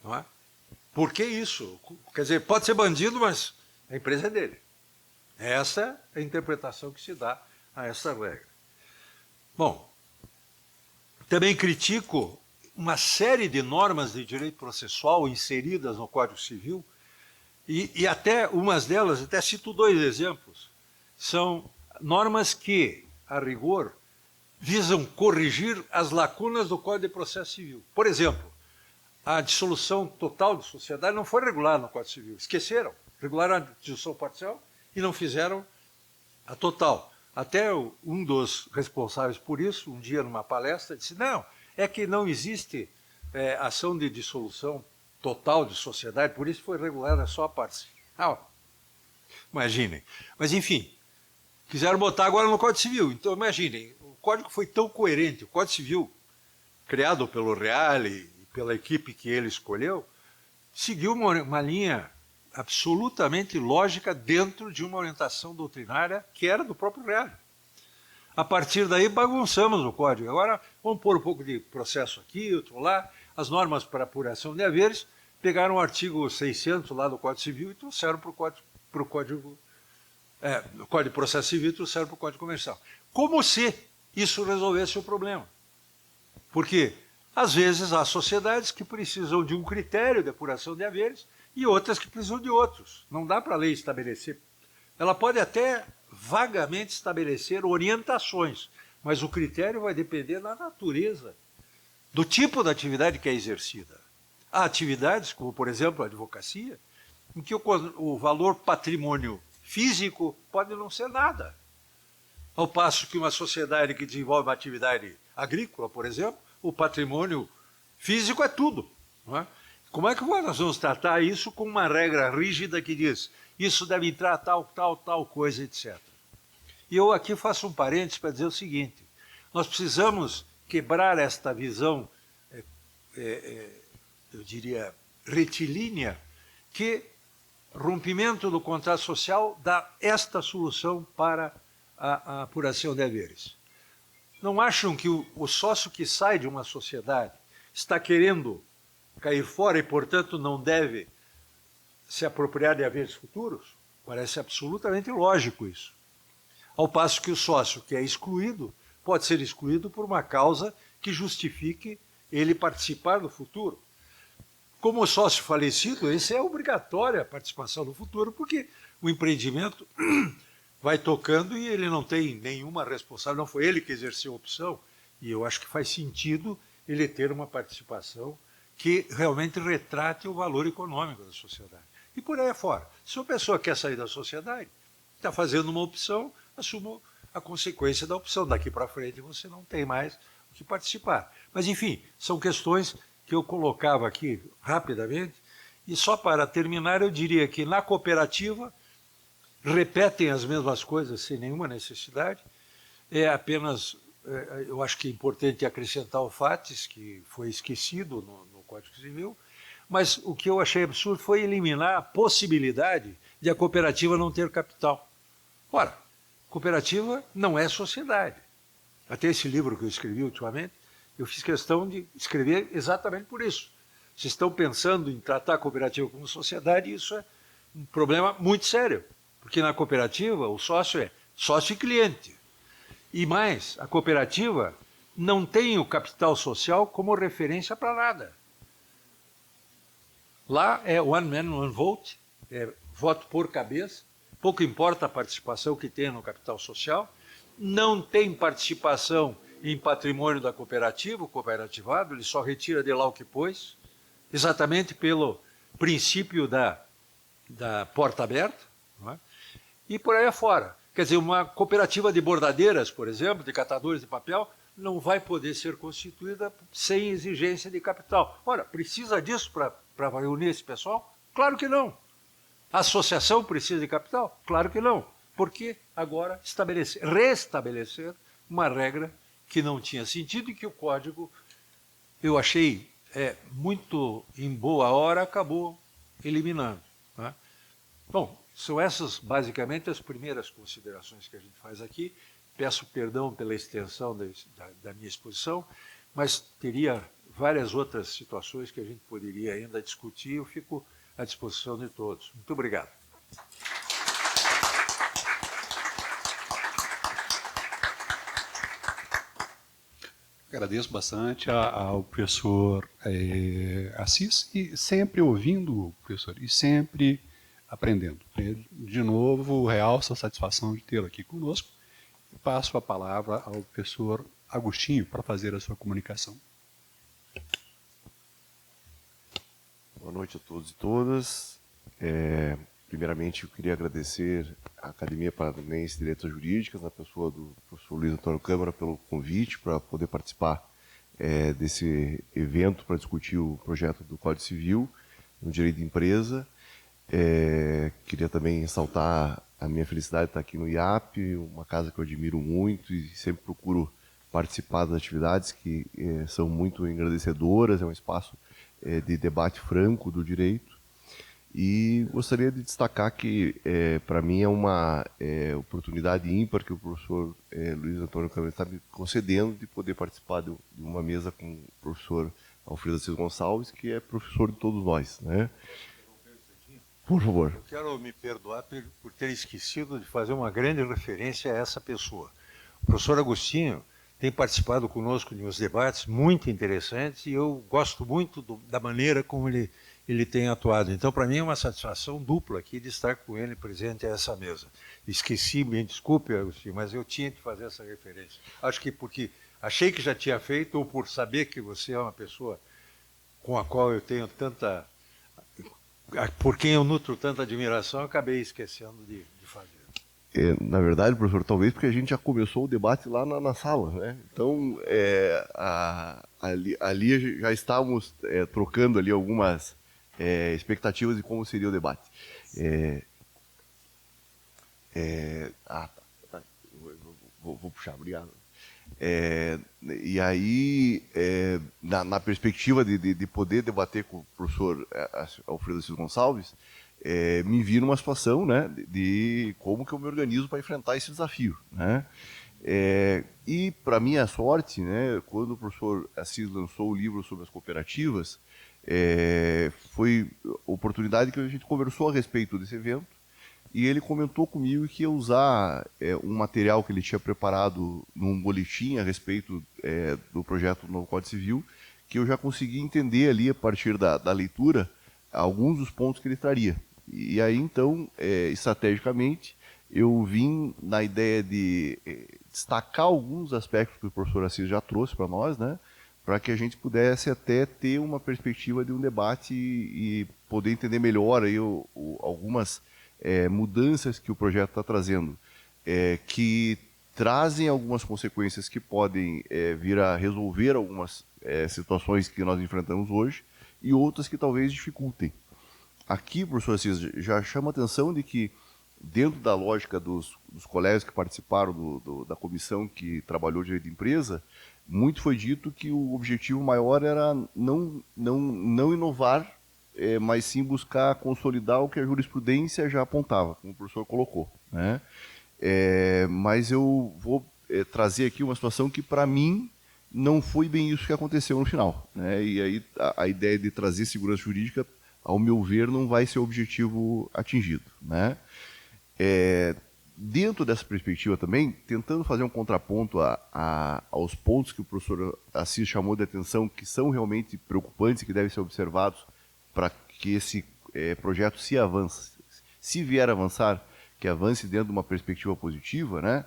Não é? Por que isso? Quer dizer, pode ser bandido, mas a empresa é dele. Essa é a interpretação que se dá a essa regra. Bom, também critico uma série de normas de direito processual inseridas no Código Civil, e até umas delas, até cito 2 exemplos, são normas que, a rigor, visam corrigir as lacunas do Código de Processo Civil. Por exemplo, a dissolução total de sociedade não foi regulada no Código Civil. Esqueceram. Regularam a dissolução parcial e não fizeram a total. Até um dos responsáveis por isso, um dia numa palestra, disse, não, é que não existe ação de dissolução total de sociedade, por isso foi regulada só a parcial. Imaginem. Mas, enfim, quiseram botar agora no Código Civil. Então, imaginem, o Código foi tão coerente, o Código Civil, criado pelo Reale e pela equipe que ele escolheu, seguiu uma linha absolutamente lógica dentro de uma orientação doutrinária que era do próprio Reale. A partir daí, bagunçamos o Código. Agora, vamos pôr um pouco de processo aqui, outro lá. As normas para apuração de haveres pegaram o artigo 600 lá do Código Civil e trouxeram para o Código de Processo Civil e trouxeram para o Código Comercial. Como se isso resolvesse o problema. Porque, às vezes, há sociedades que precisam de um critério de apuração de haveres e outras que precisam de outros. Não dá para a lei estabelecer. Ela pode até vagamente estabelecer orientações, mas o critério vai depender da natureza, do tipo da atividade que é exercida. Há atividades, como, por exemplo, a advocacia, em que o valor patrimônio físico pode não ser nada. Ao passo que uma sociedade que desenvolve uma atividade agrícola, por exemplo, o patrimônio físico é tudo. Não é? Como é que nós vamos tratar isso com uma regra rígida que diz isso deve entrar tal coisa, etc. E eu aqui faço um parênteses para dizer o seguinte, nós precisamos quebrar esta visão, eu diria, retilínea, que rompimento do contrato social dá esta solução para a apuração de haveres. Não acham que o sócio que sai de uma sociedade está querendo cair fora e, portanto, não deve se apropriar de haveres futuros? Parece absolutamente lógico isso. Ao passo que o sócio que é excluído pode ser excluído por uma causa que justifique ele participar do futuro. Como sócio falecido, esse é obrigatório a participação no futuro, porque o empreendimento vai tocando e ele não tem nenhuma responsabilidade, não foi ele que exerceu a opção, e eu acho que faz sentido ele ter uma participação que realmente retrate o valor econômico da sociedade. E por aí fora. Se uma pessoa quer sair da sociedade, está fazendo uma opção, assuma a consequência da opção. Daqui para frente você não tem mais o que participar. Mas, enfim, são questões que eu colocava aqui rapidamente, e só para terminar eu diria que na cooperativa repetem as mesmas coisas sem nenhuma necessidade, é apenas, eu acho que é importante acrescentar o FATES, que foi esquecido no Código Civil, mas o que eu achei absurdo foi eliminar a possibilidade de a cooperativa não ter capital. Ora, cooperativa não é sociedade. Até esse livro que eu escrevi ultimamente, eu fiz questão de escrever exatamente por isso. Vocês estão pensando em tratar a cooperativa como sociedade, e isso é um problema muito sério, porque na cooperativa o sócio é sócio e cliente. E mais, a cooperativa não tem o capital social como referência para nada. Lá é one man, one vote, é voto por cabeça, pouco importa a participação que tem no capital social, não tem participação em patrimônio da cooperativa, o cooperativado, ele só retira de lá o que pôs, exatamente pelo princípio da porta aberta, não é? E por aí afora. Quer dizer, uma cooperativa de bordadeiras, por exemplo, de catadores de papel, não vai poder ser constituída sem exigência de capital. Ora, precisa disso para reunir esse pessoal? Claro que não. A associação precisa de capital? Claro que não. Por que agora restabelecer uma regra que não tinha sentido e que o Código, eu achei muito em boa hora, acabou eliminando. Né? Bom, são essas basicamente as primeiras considerações que a gente faz aqui. Peço perdão pela extensão da minha exposição, mas teria várias outras situações que a gente poderia ainda discutir. Eu fico à disposição de todos. Muito obrigado. Agradeço bastante ao professor Assis, e sempre ouvindo o professor, e sempre aprendendo. De novo, realço a satisfação de tê-lo aqui conosco, e passo a palavra ao professor Agostinho para fazer a sua comunicação. Boa noite a todos e todas. Primeiramente, eu queria agradecer à Academia Paranaense de Letras Jurídicas, na pessoa do professor Luiz Antônio Câmara, pelo convite para poder participar desse evento para discutir o projeto do Código Civil. no direito de empresa. Queria também ressaltar a minha felicidade de estar aqui no IAP, uma casa que eu admiro muito e sempre procuro participar das atividades que são muito engrandecedoras, é um espaço de debate franco do direito. E gostaria de destacar que, para mim, é uma oportunidade ímpar que o professor Luiz Antônio Câmara está me concedendo de poder participar de uma mesa com o professor Alfredo Assis Gonçalves, que é professor de todos nós, né? Por favor. Eu quero me perdoar por ter esquecido de fazer uma grande referência a essa pessoa. O professor Agostinho tem participado conosco de uns debates muito interessantes e eu gosto muito da maneira como ele tem atuado. Então, para mim, é uma satisfação dupla aqui de estar com ele presente a essa mesa. Esqueci, me desculpe, Agostinho, mas eu tinha que fazer essa referência. Acho que porque achei que já tinha feito, ou por saber que você é uma pessoa com a qual eu tenho tanta... por quem eu nutro tanta admiração, eu acabei esquecendo de fazer. Na verdade, professor, talvez porque a gente já começou o debate lá na sala, né? Então, ali já estávamos trocando ali algumas expectativas de como seria o debate. Tá. Vou puxar, obrigado. E aí, na perspectiva de poder debater com o professor Alfredo Assis Gonçalves, me vi numa situação, né, de como que eu me organizo para enfrentar esse desafio, né? E, para minha sorte, né, quando o professor Assis lançou o livro sobre as cooperativas, foi oportunidade que a gente conversou a respeito desse evento, e ele comentou comigo que ia usar um material que ele tinha preparado num boletim a respeito do projeto do novo Código Civil, que eu já consegui entender ali, a partir da leitura, alguns dos pontos que ele traria. E aí, então, estrategicamente, eu vim na ideia de destacar alguns aspectos que o professor Assis já trouxe para nós, né, para que a gente pudesse até ter uma perspectiva de um debate e poder entender melhor aí algumas mudanças que o projeto está trazendo, que trazem algumas consequências que podem vir a resolver algumas situações que nós enfrentamos hoje e outras que talvez dificultem. Aqui, professor Assis, já chama a atenção de que, dentro da lógica dos colegas que participaram da comissão que trabalhou direito de empresa, muito foi dito que o objetivo maior era não inovar, mas sim buscar consolidar o que a jurisprudência já apontava, como o professor colocou, né? Mas eu vou trazer aqui uma situação que, para mim, não foi bem isso que aconteceu no final, né? E aí a ideia de trazer segurança jurídica, ao meu ver, não vai ser o objetivo atingido, né? Dentro dessa perspectiva também, tentando fazer um contraponto aos pontos que o professor Assis chamou de atenção, que são realmente preocupantes e que devem ser observados para que esse projeto se vier a avançar, que avance dentro de uma perspectiva positiva, né?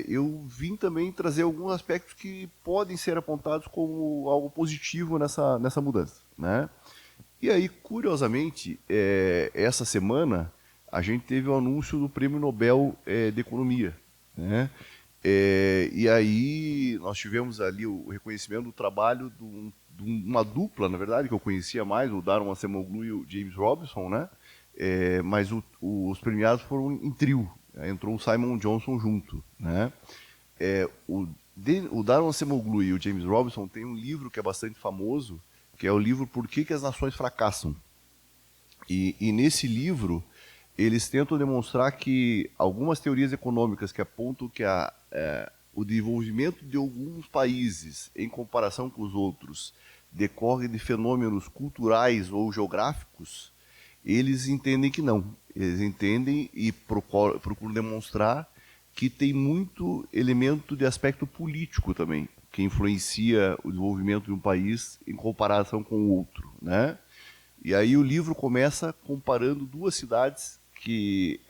Eu vim também trazer alguns aspectos que podem ser apontados como algo positivo nessa mudança, né? E aí, curiosamente, essa semana a gente teve o anúncio do Prêmio Nobel de Economia, né? E aí nós tivemos ali o reconhecimento do trabalho de uma dupla, na verdade, que eu conhecia mais, o Daron Acemoglu e o James Robinson, né? Mas os premiados foram em trio, entrou o Simon Johnson junto, né? O Daron Acemoglu e o James Robinson têm um livro que é bastante famoso, que é o livro Por que as Nações Fracassam. E nesse livro, eles tentam demonstrar que algumas teorias econômicas que apontam que o desenvolvimento de alguns países, em comparação com os outros, decorre de fenômenos culturais ou geográficos, eles entendem que não. Eles entendem e procuram demonstrar que tem muito elemento de aspecto político também, que influencia o desenvolvimento de um país em comparação com o outro, né? E aí o livro começa comparando duas cidades que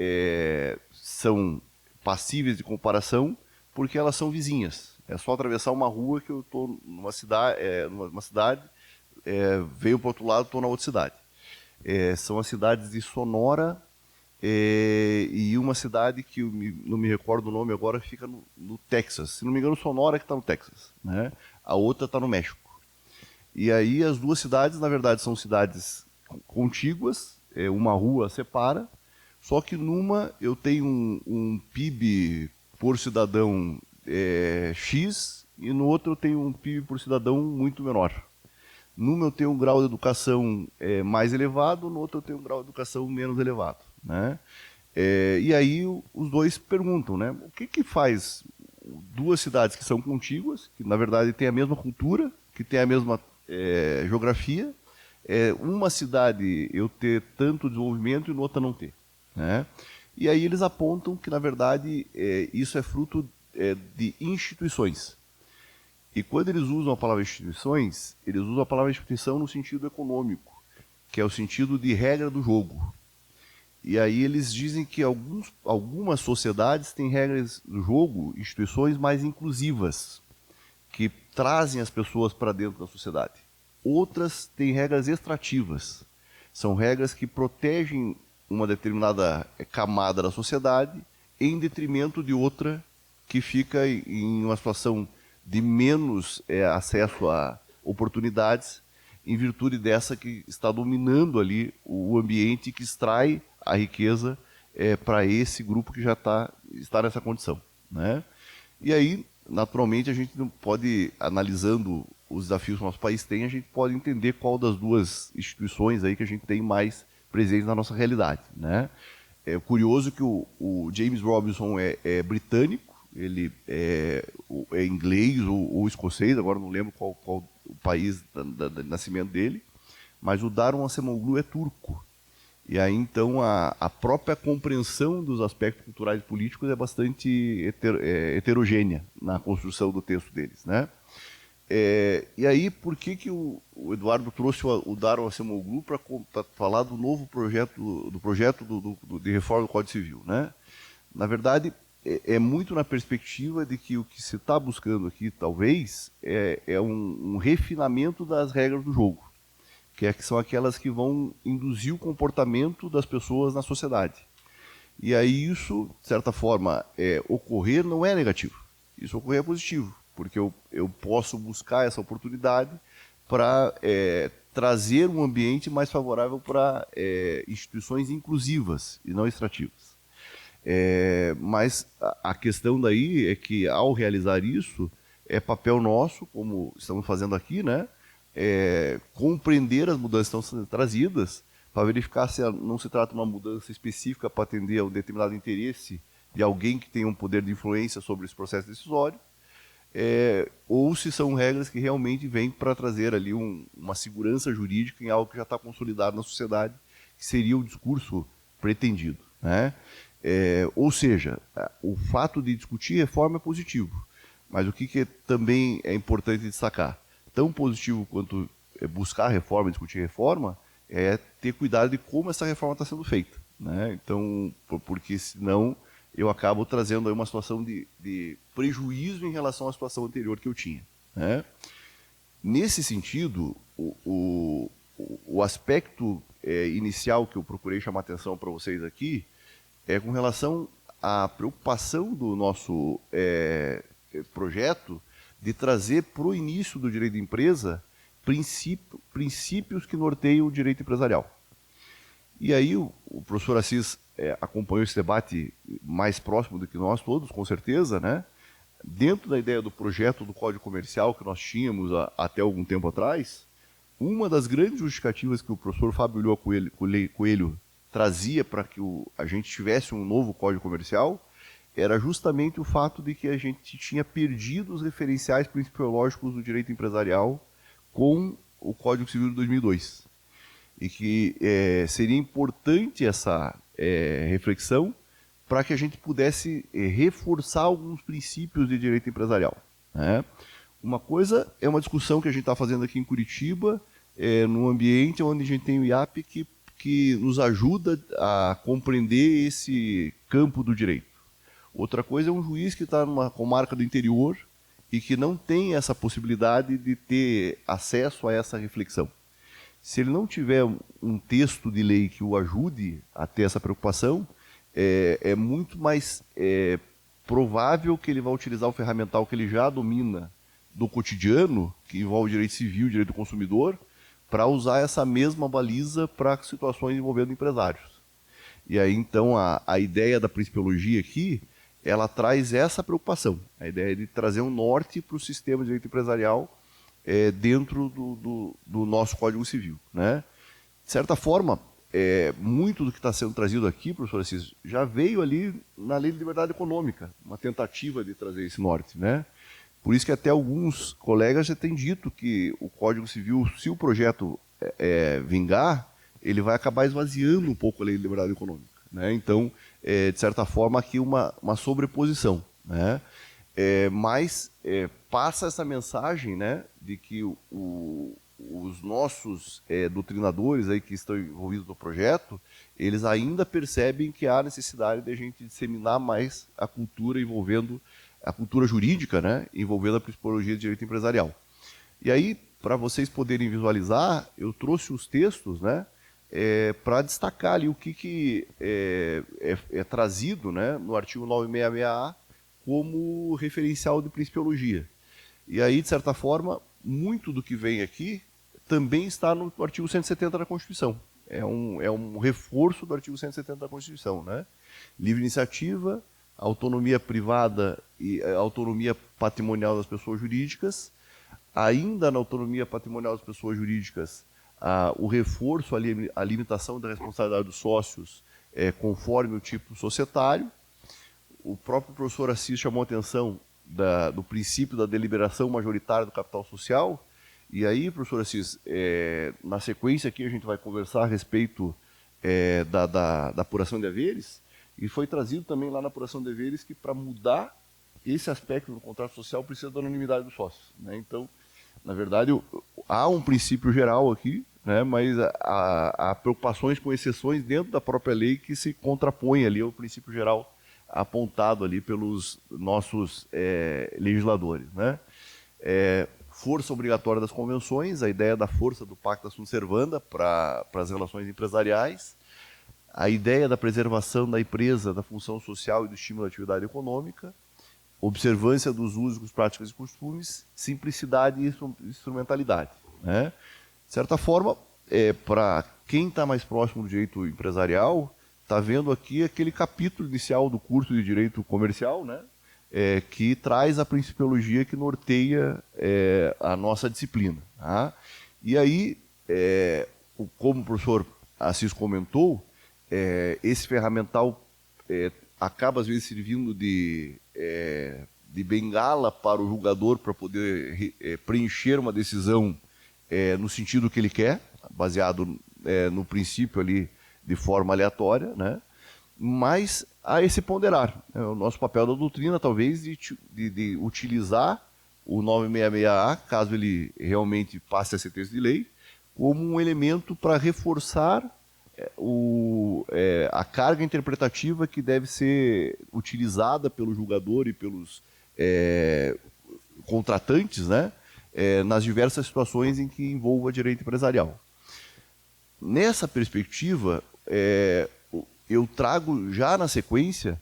são passíveis de comparação porque elas são vizinhas. É só atravessar uma rua que eu estou numa cidade, veio para o outro lado, estou na outra cidade. São as cidades de Sonora e uma cidade que eu não me recordo o nome agora, fica no Texas. Se não me engano, Sonora que está no Texas, né? A outra está no México. E aí as duas cidades, na verdade, são cidades contíguas, uma rua separa, só que numa eu tenho um PIB por cidadão X e no outro eu tenho um PIB por cidadão muito menor. Numa eu tenho um grau de educação mais elevado, no outro eu tenho um grau de educação menos elevado, né? E aí os dois perguntam, né? O que faz duas cidades que são contíguas, que na verdade têm a mesma cultura, que têm a mesma geografia, uma cidade eu ter tanto desenvolvimento e na outra não ter, né? E aí eles apontam que na verdade isso é fruto de instituições. E quando eles usam a palavra instituições, eles usam a palavra instituição no sentido econômico, que é o sentido de regra do jogo. E aí eles dizem que algumas sociedades têm regras do jogo, instituições mais inclusivas, que trazem as pessoas para dentro da sociedade. Outras têm regras extrativas. São regras que protegem uma determinada camada da sociedade em detrimento de outra que fica em uma situação de menos acesso a oportunidades, em virtude dessa que está dominando ali o ambiente que extrai a riqueza para esse grupo que já está nessa condição, né? E aí, naturalmente, a gente não pode, analisando os desafios que o nosso país tem, a gente pode entender qual das duas instituições aí que a gente tem mais presente na nossa realidade, né? É curioso que o James Robinson é britânico, ele é inglês ou escocês, agora não lembro qual o país de nascimento dele, mas o Daron Acemoglu é turco. E aí, então, a própria compreensão dos aspectos culturais e políticos é bastante heterogênea na construção do texto deles, né? E aí, por que o Eduardo trouxe o Daron Acemoglu para falar do novo projeto, de reforma do Código Civil, né? Na verdade, é muito na perspectiva de que o que se está buscando aqui, talvez, é um refinamento das regras do jogo, que são aquelas que vão induzir o comportamento das pessoas na sociedade. E aí isso, de certa forma, ocorrer não é negativo, isso ocorrer é positivo, porque eu posso buscar essa oportunidade para trazer um ambiente mais favorável para instituições inclusivas e não extrativas. Mas a questão daí é que, ao realizar isso, é papel nosso, como estamos fazendo aqui, né? Compreender as mudanças que estão sendo trazidas, para verificar se não se trata de uma mudança específica para atender a um determinado interesse de alguém que tem um poder de influência sobre esse processo decisório, ou se são regras que realmente vêm para trazer ali uma segurança jurídica em algo que já está consolidado na sociedade, que seria o discurso pretendido, né? Ou seja, o fato de discutir reforma é positivo, mas o que também é importante destacar? Tão positivo quanto buscar reforma, discutir reforma, é ter cuidado de como essa reforma está sendo feita, né? Então, porque senão eu acabo trazendo aí uma situação de prejuízo em relação à situação anterior que eu tinha, né? Nesse sentido, o aspecto inicial que eu procurei chamar atenção para vocês aqui é com relação à preocupação do nosso projeto de trazer para o início do direito de empresa princípios que norteiam o direito empresarial. E aí o professor Assis acompanhou esse debate mais próximo do que nós todos, com certeza, né? Dentro da ideia do projeto do Código Comercial que nós tínhamos até algum tempo atrás, uma das grandes justificativas que o professor Fábio Ulloa Coelho trazia para que a gente tivesse um novo Código Comercial era justamente o fato de que a gente tinha perdido os referenciais principiológicos do direito empresarial com o Código Civil de 2002. E que seria importante essa reflexão para que a gente pudesse reforçar alguns princípios de direito empresarial, né? Uma coisa é uma discussão que a gente está fazendo aqui em Curitiba, num ambiente onde a gente tem o IAP que nos ajuda a compreender esse campo do direito. Outra coisa é um juiz que está numa comarca do interior e que não tem essa possibilidade de ter acesso a essa reflexão. Se ele não tiver um texto de lei que o ajude a ter essa preocupação, é muito mais provável que ele vai utilizar o ferramental que ele já domina do cotidiano, que envolve o direito civil, o direito do consumidor, para usar essa mesma baliza para situações envolvendo empresários. E aí, então, a ideia da principiologia aqui, ela traz essa preocupação. A ideia de trazer um norte para o sistema de direito empresarial dentro do nosso Código Civil, né? De certa forma, muito do que está sendo trazido aqui, professor Assis, já veio ali na Lei de Liberdade Econômica, uma tentativa de trazer esse norte, né? Por isso que até alguns colegas já têm dito que o Código Civil, se o projeto vingar, ele vai acabar esvaziando um pouco a Lei de Liberdade Econômica, né? Então, de certa forma, aqui uma sobreposição, né? Mas passa essa mensagem, né, de que os nossos doutrinadores aí que estão envolvidos no projeto, eles ainda percebem que há necessidade de a gente disseminar mais a cultura envolvendo a cultura jurídica, né, envolvendo a principiologia de direito empresarial. E aí, para vocês poderem visualizar, eu trouxe os textos, né, para destacar ali o que é trazido, né, no artigo 966A como referencial de principiologia. E aí, de certa forma, muito do que vem aqui também está no artigo 170 da Constituição. É um reforço do artigo 170 da Constituição, né? Livre iniciativa, autonomia privada e autonomia patrimonial das pessoas jurídicas. Ainda na autonomia patrimonial das pessoas jurídicas, o reforço, a limitação da responsabilidade dos sócios conforme o tipo societário. O próprio professor Assis chamou a atenção do princípio da deliberação majoritária do capital social. E aí, professor Assis, na sequência aqui a gente vai conversar a respeito da apuração de haveres, e foi trazido também lá na apuração de haveres que para mudar esse aspecto do contrato social precisa da unanimidade dos sócios, né? Então, na verdade, há um princípio geral aqui, né, mas há preocupações com exceções dentro da própria lei que se contrapõem ali ao princípio geral apontado ali pelos nossos legisladores, né? Força obrigatória das convenções, a ideia da força do Pacta Sunt Servanda para as relações empresariais, a ideia da preservação da empresa, da função social e do estímulo à atividade econômica, observância dos usos, práticas e costumes, simplicidade e instrumentalidade, né? De certa forma, para quem está mais próximo do direito empresarial, está vendo aqui aquele capítulo inicial do curso de Direito Comercial, né, que traz a principiologia que norteia a nossa disciplina, tá? E aí, como o professor Assis comentou, esse ferramental acaba, às vezes, servindo de bengala para o julgador para poder preencher uma decisão no sentido que ele quer, baseado no princípio ali de forma aleatória, né? Mas há esse ponderar. O nosso papel da doutrina, talvez, de utilizar o 966A, caso ele realmente passe a ser texto de lei, como um elemento para reforçar a carga interpretativa que deve ser utilizada pelo julgador e pelos contratantes, né, nas diversas situações em que envolva direito empresarial. Nessa perspectiva, eu trago já na sequência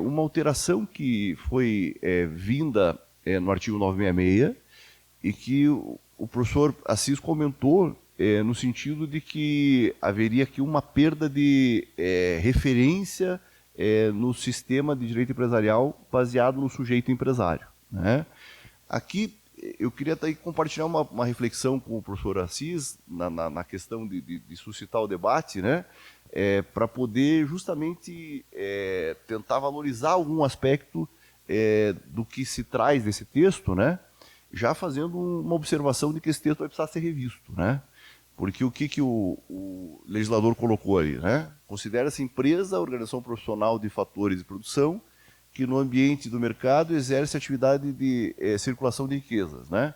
uma alteração que foi vinda no artigo 966 e que o professor Assis comentou no sentido de que haveria aqui uma perda de referência no sistema de direito empresarial baseado no sujeito empresário, né? Aqui eu queria compartilhar uma reflexão com o professor Assis na questão de suscitar o debate, né? Para poder justamente tentar valorizar algum aspecto do que se traz desse texto, né? Já fazendo uma observação de que esse texto vai precisar ser revisto, né? Porque o que o legislador colocou ali, né? Considera-se empresa a organização profissional de fatores de produção que no ambiente do mercado exerce atividade de circulação de riquezas, né?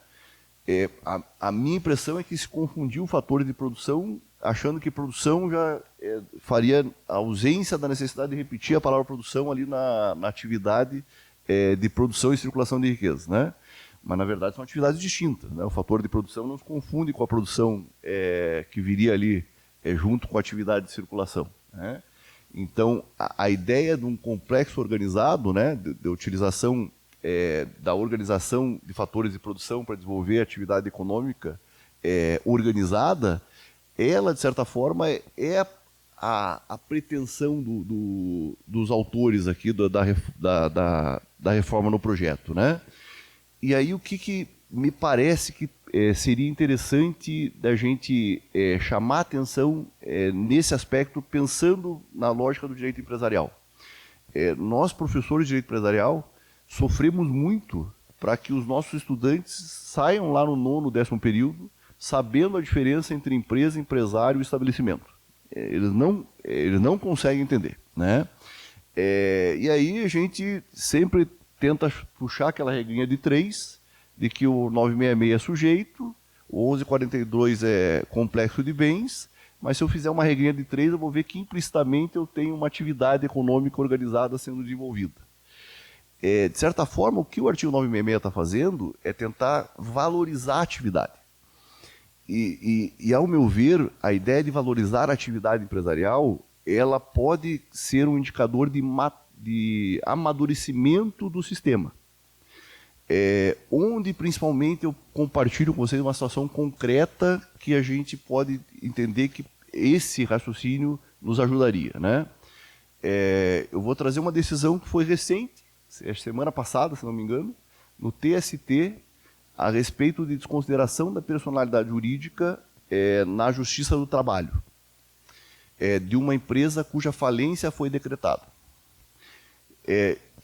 A minha impressão é que se confundiu o fator de produção, achando que produção já faria a ausência da necessidade de repetir a palavra produção ali na atividade de produção e circulação de riquezas, né? Mas, na verdade, são atividades distintas, né? O fator de produção não se confunde com a produção que viria ali junto com a atividade de circulação, né? Então, a ideia de um complexo organizado, né, de utilização da organização de fatores de produção para desenvolver a atividade econômica organizada, ela, de certa forma, é a pretensão dos autores aqui da reforma no projeto, né? E aí o que me parece que seria interessante da gente chamar a atenção nesse aspecto, pensando na lógica do direito empresarial. Nós, professores de direito empresarial, sofremos muito para que os nossos estudantes saiam lá no 9º, 10º período, sabendo a diferença entre empresa, empresário e estabelecimento. Eles não conseguem entender, né? E aí a gente sempre tenta puxar aquela regrinha de 3, de que o 966 é sujeito, o 1142 é complexo de bens, mas se eu fizer uma regrinha de 3, eu vou ver que implicitamente eu tenho uma atividade econômica organizada sendo desenvolvida. De certa forma, o que o artigo 966 está fazendo é tentar valorizar a atividade. E, ao meu ver, a ideia de valorizar a atividade empresarial, ela pode ser um indicador de amadurecimento do sistema. Onde, principalmente, eu compartilho com vocês uma situação concreta que a gente pode entender que esse raciocínio nos ajudaria, né? Eu vou trazer uma decisão que foi recente, semana passada, se não me engano, no TST, a respeito de desconsideração da personalidade jurídica na Justiça do Trabalho, de uma empresa cuja falência foi decretada.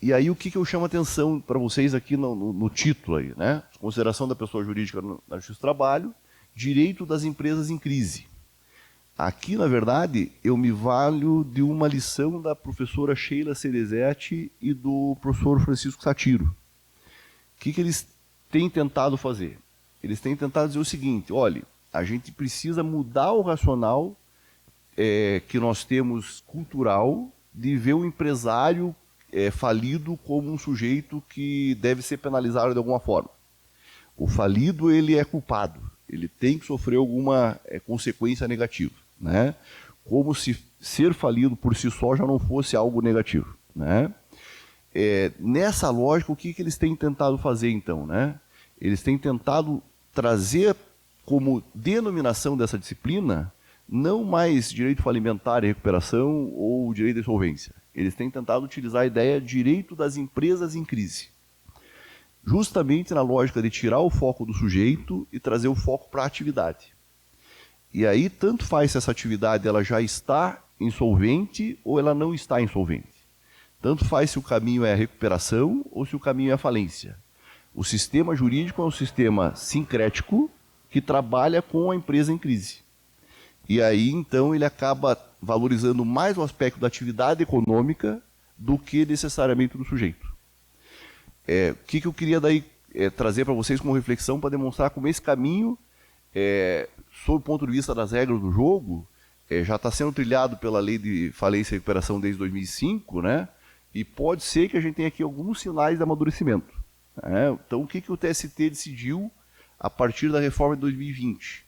E aí o que eu chamo a atenção para vocês aqui no título aí, né? Desconsideração da pessoa jurídica na Justiça do Trabalho, direito das empresas em crise. Aqui, na verdade, eu me valho de uma lição da professora Sheila Cerezetti e do professor Francisco Satiro. O que eles têm tentado fazer? Eles têm tentado dizer o seguinte: olha, a gente precisa mudar o racional que nós temos cultural de ver o empresário falido como um sujeito que deve ser penalizado de alguma forma. O falido, ele é culpado, ele tem que sofrer alguma consequência negativa, né? Como se ser falido por si só já não fosse algo negativo, né? Nessa lógica, o que eles têm tentado fazer, então, né? Eles têm tentado trazer como denominação dessa disciplina não mais direito falimentar e recuperação ou direito de insolvência. Eles têm tentado utilizar a ideia de direito das empresas em crise, justamente na lógica de tirar o foco do sujeito e trazer o foco para a atividade. E aí, tanto faz se essa atividade ela já está insolvente ou ela não está insolvente. Tanto faz se o caminho é a recuperação ou se o caminho é a falência. O sistema jurídico é um sistema sincrético que trabalha com a empresa em crise. E aí, então, ele acaba valorizando mais o aspecto da atividade econômica do que necessariamente do sujeito. O que eu queria daí trazer para vocês como reflexão para demonstrar como esse caminho, sob o ponto de vista das regras do jogo, já está sendo trilhado pela Lei de Falência e Recuperação desde 2005, né? E pode ser que a gente tenha aqui alguns sinais de amadurecimento. Então, o que o TST decidiu a partir da reforma de 2020?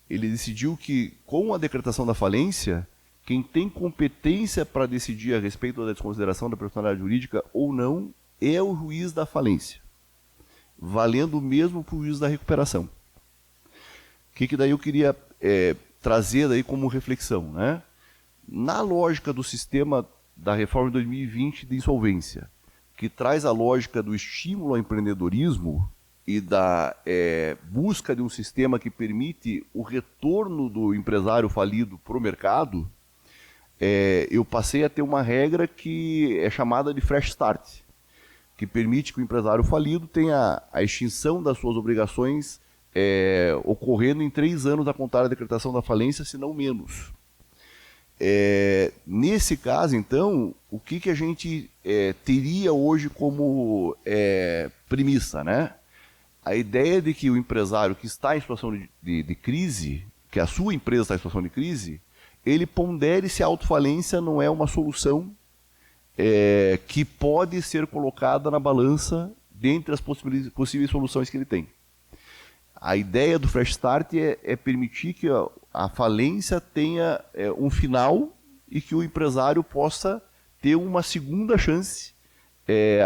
Ele decidiu que, com a decretação da falência, quem tem competência para decidir a respeito da desconsideração da personalidade jurídica ou não é o juiz da falência, valendo o mesmo para o juiz da recuperação. O que daí eu queria trazer daí como reflexão, né? Na lógica do sistema da reforma de 2020 de insolvência, que traz a lógica do estímulo ao empreendedorismo e da busca de um sistema que permite o retorno do empresário falido para o mercado, eu passei a ter uma regra que é chamada de fresh start, que permite que o empresário falido tenha a extinção das suas obrigações ocorrendo em 3 anos a contar da decretação da falência, se não menos. Nesse caso, então, o que a gente teria hoje como premissa, né? A ideia de que o empresário que está em situação de crise, que a sua empresa está em situação de crise, ele pondere se a autofalência não é uma solução que pode ser colocada na balança dentre as possíveis soluções que ele tem. A ideia do Fresh Start é permitir que a falência tenha um final e que o empresário possa ter uma segunda chance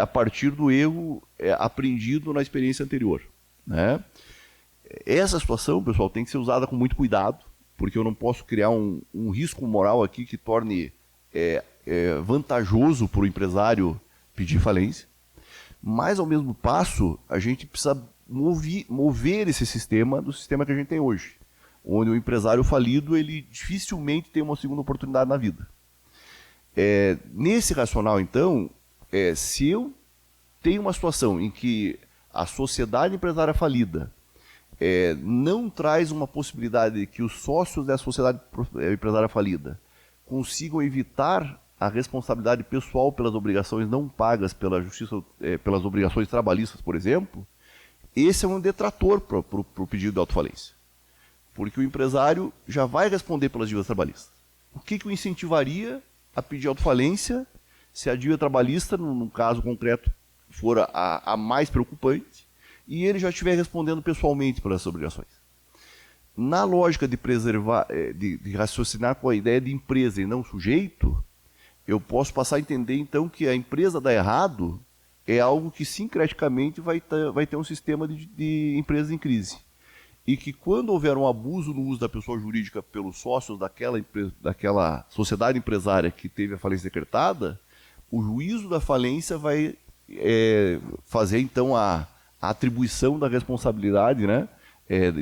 a partir do erro aprendido na experiência anterior, né? essa situação, pessoal, tem que ser usada com muito cuidado, porque eu não posso criar um risco moral aqui que torne vantajoso para o empresário pedir falência, mas, ao mesmo passo, a gente precisa mover esse sistema do sistema que a gente tem hoje, onde o empresário falido ele dificilmente tem uma segunda oportunidade na vida. Nesse racional, então, se eu tenho uma situação em que a sociedade empresária falida não traz uma possibilidade de que os sócios dessa sociedade empresária falida consigam evitar a responsabilidade pessoal pelas obrigações não pagas pela justiça, pelas obrigações trabalhistas, por exemplo, esse é um detrator para o pedido de autofalência. Porque o empresário já vai responder pelas dívidas trabalhistas. O que o incentivaria a pedir autofalência se a dívida trabalhista, no caso concreto, for a mais preocupante, e ele já estiver respondendo pessoalmente pelas essas obrigações? Na lógica de preservar, de raciocinar com a ideia de empresa e não sujeito, eu posso passar a entender, então, que a empresa dar errado é algo que, sincreticamente, vai ter um sistema de empresas em crise. E que, quando houver um abuso no uso da pessoa jurídica pelos sócios daquela sociedade empresária que teve a falência decretada, o juízo da falência vai fazer, então, a atribuição da responsabilidade, né,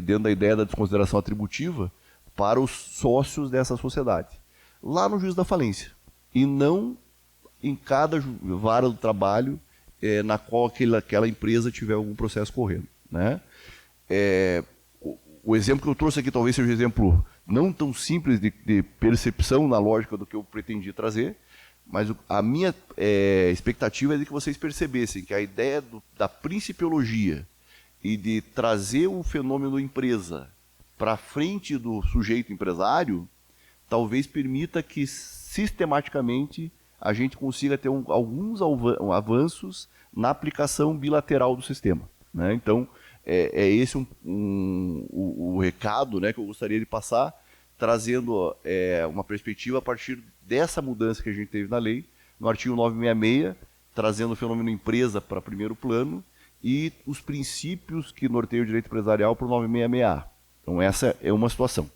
dentro da ideia da desconsideração atributiva, para os sócios dessa sociedade, lá no juízo da falência, e não em cada vara do trabalho na qual aquela empresa tiver algum processo correndo, né? O exemplo que eu trouxe aqui talvez seja um exemplo não tão simples de percepção na lógica do que eu pretendi trazer, mas a minha expectativa é de que vocês percebessem que a ideia da principiologia e de trazer o fenômeno empresa para frente do sujeito empresário talvez permita que sistematicamente a gente consiga ter alguns avanços na aplicação bilateral do sistema, né? Então, esse o recado, né, que eu gostaria de passar, trazendo uma perspectiva a partir dessa mudança que a gente teve na lei, no artigo 966, trazendo o fenômeno empresa para primeiro plano e os princípios que norteiam o direito empresarial para o 966A. Então, essa é uma situação.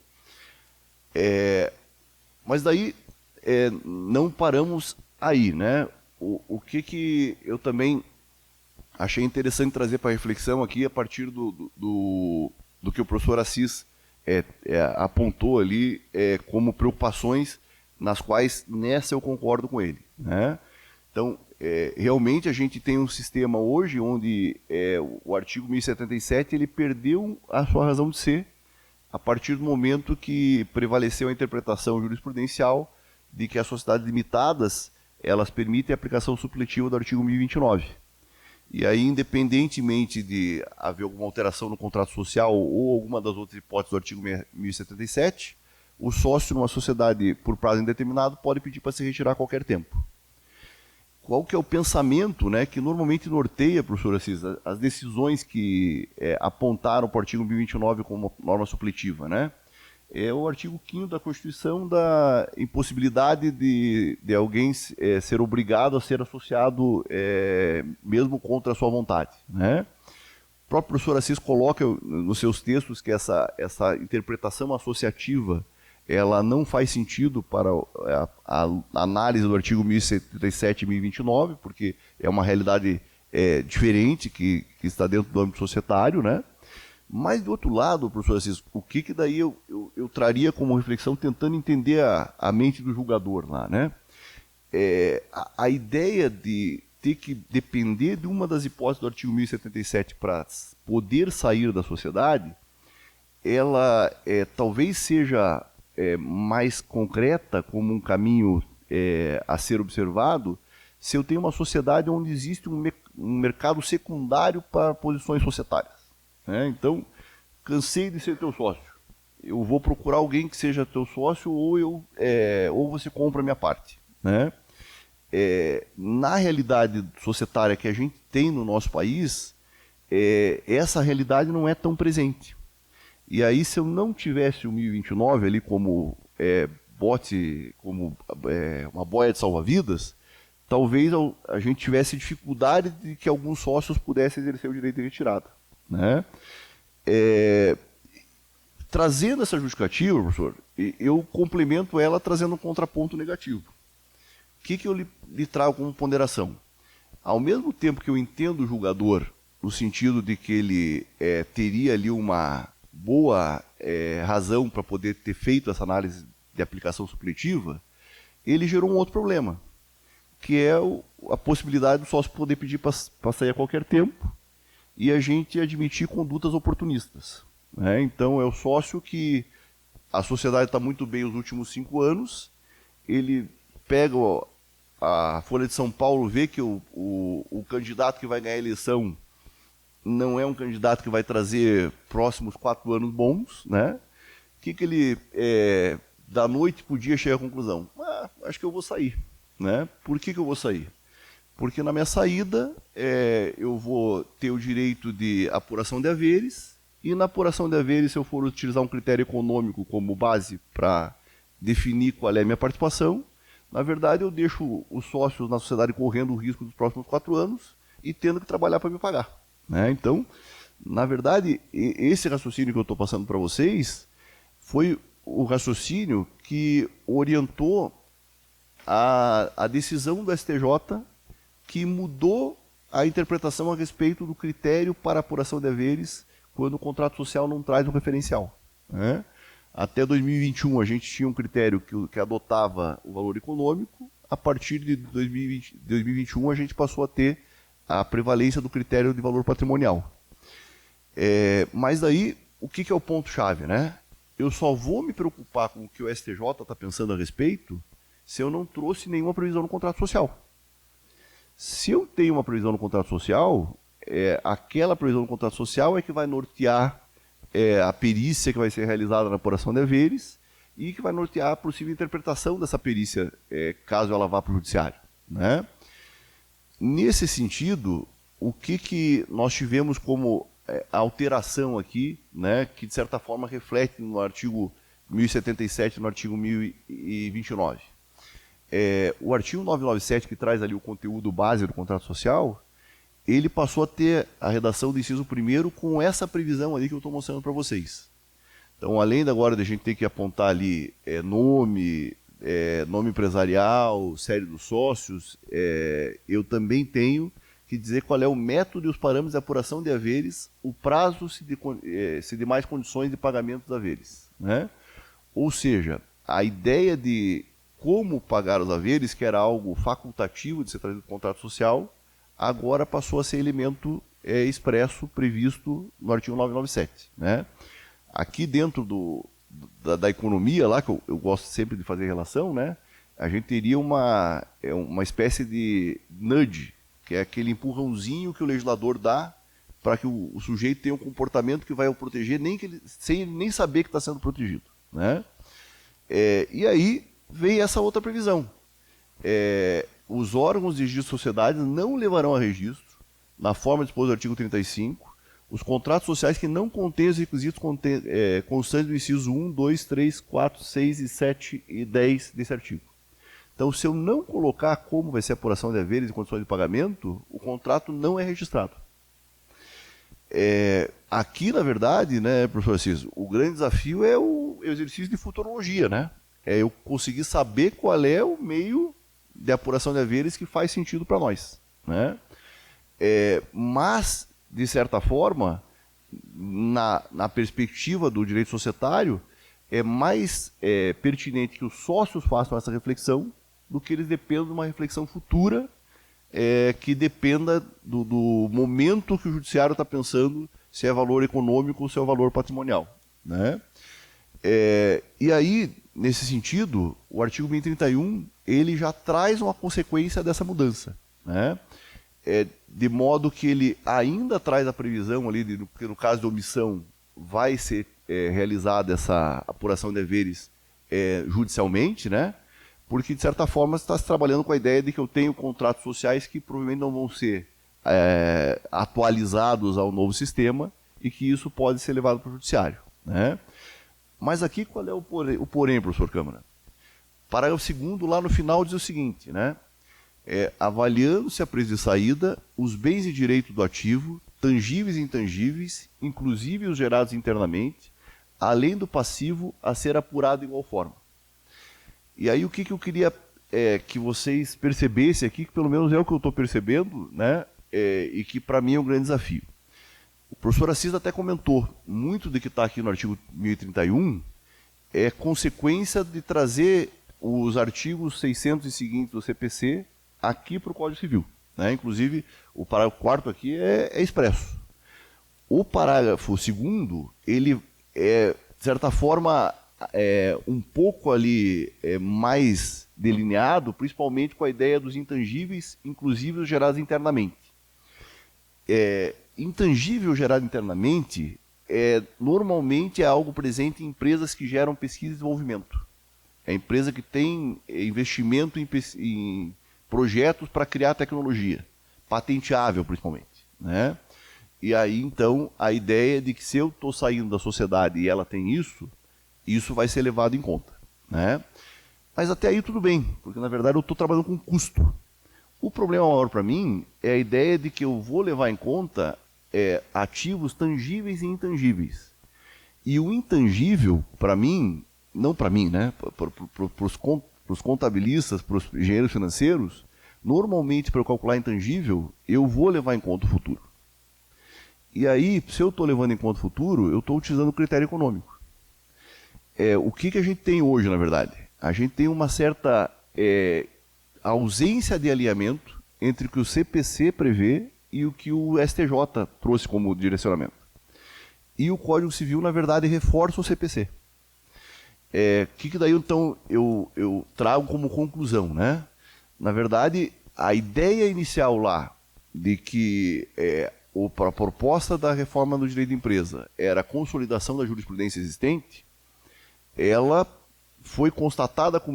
Mas daí não paramos aí, né? O que eu também achei interessante trazer para reflexão aqui a partir do que o professor Assis apontou ali como preocupações nas quais nessa eu concordo com ele, né? Então, realmente a gente tem um sistema hoje onde o artigo 1077 ele perdeu a sua razão de ser a partir do momento que prevaleceu a interpretação jurisprudencial de que as sociedades limitadas elas permitem a aplicação supletiva do artigo 1029. E aí, independentemente de haver alguma alteração no contrato social ou alguma das outras hipóteses do artigo 1077, o sócio numa sociedade por prazo indeterminado pode pedir para se retirar a qualquer tempo. Qual que é o pensamento, né, que normalmente norteia, professor Assis, as decisões que apontaram para o artigo 1029 como norma supletiva, né? É o artigo 5º da Constituição da impossibilidade de alguém ser obrigado a ser associado mesmo contra a sua vontade, né? O próprio professor Assis coloca nos seus textos que essa interpretação associativa ela não faz sentido para a análise do artigo 1077 e 1029, porque é uma realidade diferente que está dentro do âmbito societário, né? Mas, do outro lado, professor Assis, o que daí eu traria como reflexão tentando entender a mente do julgador lá, né? A ideia de ter que depender de uma das hipóteses do artigo 1077 para poder sair da sociedade, ela talvez seja mais concreta como um caminho a ser observado se eu tenho uma sociedade onde existe um mercado secundário para posições societárias. Então, cansei de ser teu sócio. Eu vou procurar alguém que seja teu sócio ou você compra a minha parte, né? Na realidade societária que a gente tem no nosso país, essa realidade não é tão presente. E aí, se eu não tivesse o 1029 ali como bote, como uma boia de salva-vidas, talvez a gente tivesse dificuldade de que alguns sócios pudessem exercer o direito de retirada, né? Trazendo essa justificativa, professor, eu complemento ela trazendo um contraponto negativo. O que eu lhe trago como ponderação? Ao mesmo tempo que eu entendo o julgador, no sentido de que ele teria ali uma boa razão para poder ter feito essa análise de aplicação supletiva, ele gerou um outro problema, que é a possibilidade do sócio poder pedir para sair a qualquer tempo e a gente admitir condutas oportunistas. Né? Então, é o sócio que a sociedade está muito bem os últimos 5 anos, ele pega a Folha de São Paulo, vê que o candidato que vai ganhar a eleição não é um candidato que vai trazer próximos 4 anos bons, né? O que ele, da noite para o dia, chega à conclusão? Acho que eu vou sair. Né? Por que eu vou sair? Porque na minha saída eu vou ter o direito de apuração de haveres, e na apuração de haveres, se eu for utilizar um critério econômico como base para definir qual é a minha participação, na verdade eu deixo os sócios na sociedade correndo o risco dos próximos 4 anos e tendo que trabalhar para me pagar. Né? Então, na verdade, esse raciocínio que eu estou passando para vocês foi o raciocínio que orientou a decisão do STJ que mudou a interpretação a respeito do critério para apuração de haveres quando o contrato social não traz um referencial. Né? Até 2021 a gente tinha um critério que adotava o valor econômico, a partir de 2021 a gente passou a ter a prevalência do critério de valor patrimonial. Mas daí, o que é o ponto-chave? Né? Eu só vou me preocupar com o que o STJ está pensando a respeito se eu não trouxe nenhuma previsão no contrato social. Se eu tenho uma previsão no contrato social, aquela previsão no contrato social é que vai nortear a perícia que vai ser realizada na apuração de haveres e que vai nortear a possível interpretação dessa perícia, caso ela vá para o judiciário. Né? Nesse sentido, o que nós tivemos como alteração aqui, né, que de certa forma reflete no artigo 1077 e no artigo 1029? O artigo 997, que traz ali o conteúdo base do contrato social, ele passou a ter a redação do inciso 1º com essa previsão ali que eu estou mostrando para vocês. Então, além de agora de a gente ter que apontar ali nome empresarial, série dos sócios, eu também tenho que dizer qual é o método e os parâmetros de apuração de haveres, o prazo se demais condições de pagamento dos haveres. Né? Ou seja, a ideia de como pagar os haveres, que era algo facultativo de ser trazido do contrato social, agora passou a ser elemento expresso, previsto no artigo 997. Né? Aqui dentro da economia, lá que eu gosto sempre de fazer relação, né? A gente teria uma espécie de nudge, que é aquele empurrãozinho que o legislador dá para que o sujeito tenha um comportamento que vai o proteger sem nem saber que está sendo protegido. Né? E aí veio essa outra previsão. Os órgãos de registro de sociedades não levarão a registro, na forma disposta do artigo 35, os contratos sociais que não contêm os requisitos constantes do inciso 1, 2, 3, 4, 6, e 7 e 10 desse artigo. Então, se eu não colocar como vai ser a apuração de haveres e condições de pagamento, o contrato não é registrado. Aqui, na verdade, né, professor Assis, o grande desafio é o exercício de futurologia, né? É eu conseguir saber qual é o meio de apuração de haveres que faz sentido para nós. Né? Mas, de certa forma, na perspectiva do direito societário, é mais pertinente que os sócios façam essa reflexão do que eles dependam de uma reflexão futura que dependa do momento que o judiciário está pensando se é valor econômico ou se é valor patrimonial. Né? E aí, nesse sentido, o artigo 1031 ele já traz uma consequência dessa mudança. Né? De modo que ele ainda traz a previsão ali, porque no caso de omissão vai ser realizada essa apuração de haveres judicialmente, né? Porque de certa forma está se trabalhando com a ideia de que eu tenho contratos sociais que provavelmente não vão ser atualizados ao novo sistema e que isso pode ser levado para o judiciário. Né? Mas aqui qual é o porém, professor Câmara? Parágrafo 2º, lá no final, diz o seguinte, né? Avaliando-se a preço de saída, os bens e direitos do ativo, tangíveis e intangíveis, inclusive os gerados internamente, além do passivo a ser apurado de igual forma. E aí o que eu queria que vocês percebessem aqui, que pelo menos é o que eu estou percebendo, né, e que para mim é um grande desafio. O professor Assis até comentou, muito do que está aqui no artigo 1031 é consequência de trazer os artigos 600 e seguintes do CPC aqui para o Código Civil. Né? Inclusive, o parágrafo 4º aqui é expresso. O parágrafo 2º, ele é, de certa forma, um pouco ali mais delineado, principalmente com a ideia dos intangíveis, inclusive os gerados internamente. Intangível gerado internamente normalmente é algo presente em empresas que geram pesquisa e desenvolvimento. É a empresa que tem investimento em projetos para criar tecnologia, patenteável principalmente. Né? E aí, então, a ideia é de que se eu estou saindo da sociedade e ela tem isso vai ser levado em conta. Né? Mas até aí tudo bem, porque na verdade eu estou trabalhando com custo. O problema maior para mim é a ideia de que eu vou levar em conta ativos tangíveis e intangíveis. E o intangível, para mim, não para mim, né? Para os contabilistas, para os engenheiros financeiros, normalmente para eu calcular intangível, eu vou levar em conta o futuro. E aí, se eu estou levando em conta o futuro, eu estou utilizando o critério econômico. O que a gente tem hoje, na verdade? A gente tem uma certa ausência de alinhamento entre o que o CPC prevê e o que o STJ trouxe como direcionamento. E o Código Civil, na verdade, reforça o CPC. Que daí, então, eu trago como conclusão, né? Na verdade, a ideia inicial lá de que a proposta da reforma do direito de empresa era a consolidação da jurisprudência existente, ela foi constatada por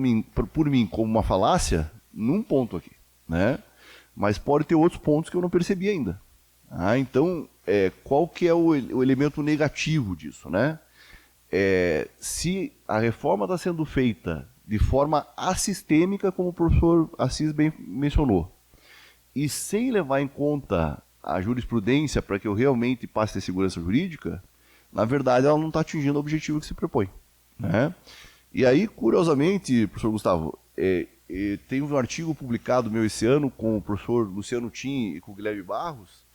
mim como uma falácia num ponto aqui, né? Mas pode ter outros pontos que eu não percebi ainda. Então, qual que é o elemento negativo disso, né? Se a reforma está sendo feita de forma assistêmica, como o professor Assis bem mencionou, e sem levar em conta a jurisprudência para que eu realmente passe a ter segurança jurídica, na verdade ela não está atingindo o objetivo que se propõe. Né? E aí, curiosamente, professor Gustavo, tem um artigo publicado meu esse ano com o professor Luciano Tim e com o Guilherme Barros,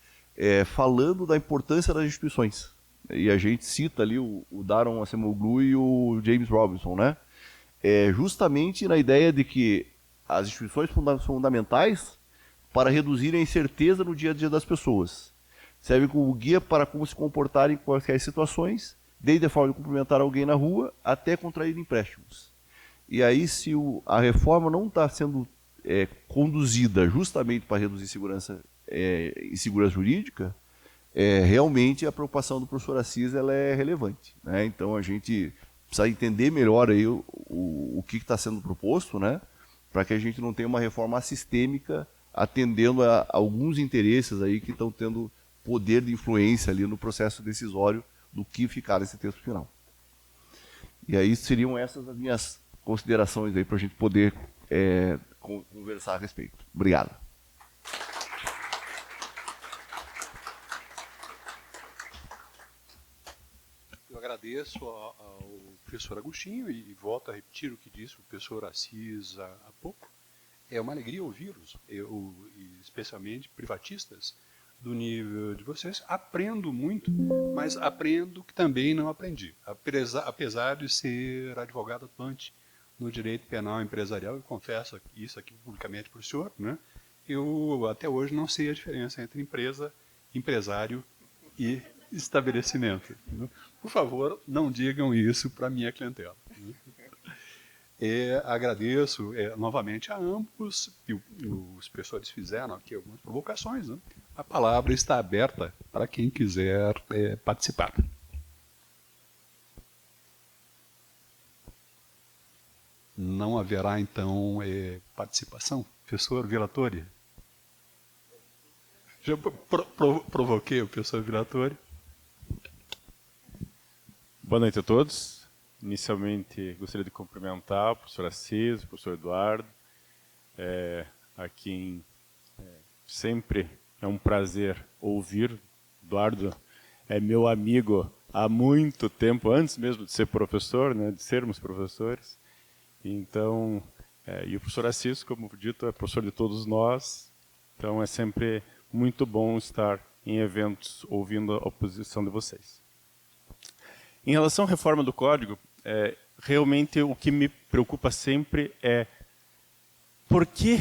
falando da importância das instituições. E a gente cita ali o Daron Acemoglu e o James Robinson, né? Justamente na ideia de que as instituições são fundamentais para reduzir a incerteza no dia a dia das pessoas. Serve como guia para como se comportar em quaisquer situações, desde a forma de cumprimentar alguém na rua até contrair empréstimos. E aí, se a reforma não está sendo conduzida justamente para reduzir segurança e segurança jurídica, realmente a preocupação do professor Assis ela é relevante. Né? Então a gente precisa entender melhor aí o que está sendo proposto, né? Para que a gente não tenha uma reforma sistêmica atendendo a alguns interesses aí que estão tendo poder de influência ali no processo decisório do que ficar nesse texto final. E aí seriam essas as minhas considerações aí para a gente poder conversar a respeito. Obrigado. Eu agradeço ao professor Agostinho e volto a repetir o que disse o professor Assis há pouco. É uma alegria ouvi-los, especialmente privatistas do nível de vocês. Aprendo muito, mas aprendo que também não aprendi. Apesar de ser advogado atuante no direito penal empresarial, eu confesso isso aqui publicamente para o senhor, né? Eu até hoje não sei a diferença entre empresa, empresário e estabelecimento. Por favor, não digam isso para a minha clientela. Agradeço novamente a ambos, e os professores fizeram aqui algumas provocações. Né? A palavra está aberta para quem quiser participar. Não haverá, então, participação? Professor Vilatori? Já provoquei o professor Vilatori. Boa noite a todos. Inicialmente, gostaria de cumprimentar o professor Assis, o professor Eduardo, a quem sempre é um prazer ouvir Eduardo é meu amigo há muito tempo, antes mesmo de ser professor, né, de sermos professores. Então, e o professor Assis, como dito, é professor de todos nós. Então, é sempre muito bom estar em eventos ouvindo a oposição de vocês. Em relação à reforma do Código, realmente o que me preocupa sempre é por que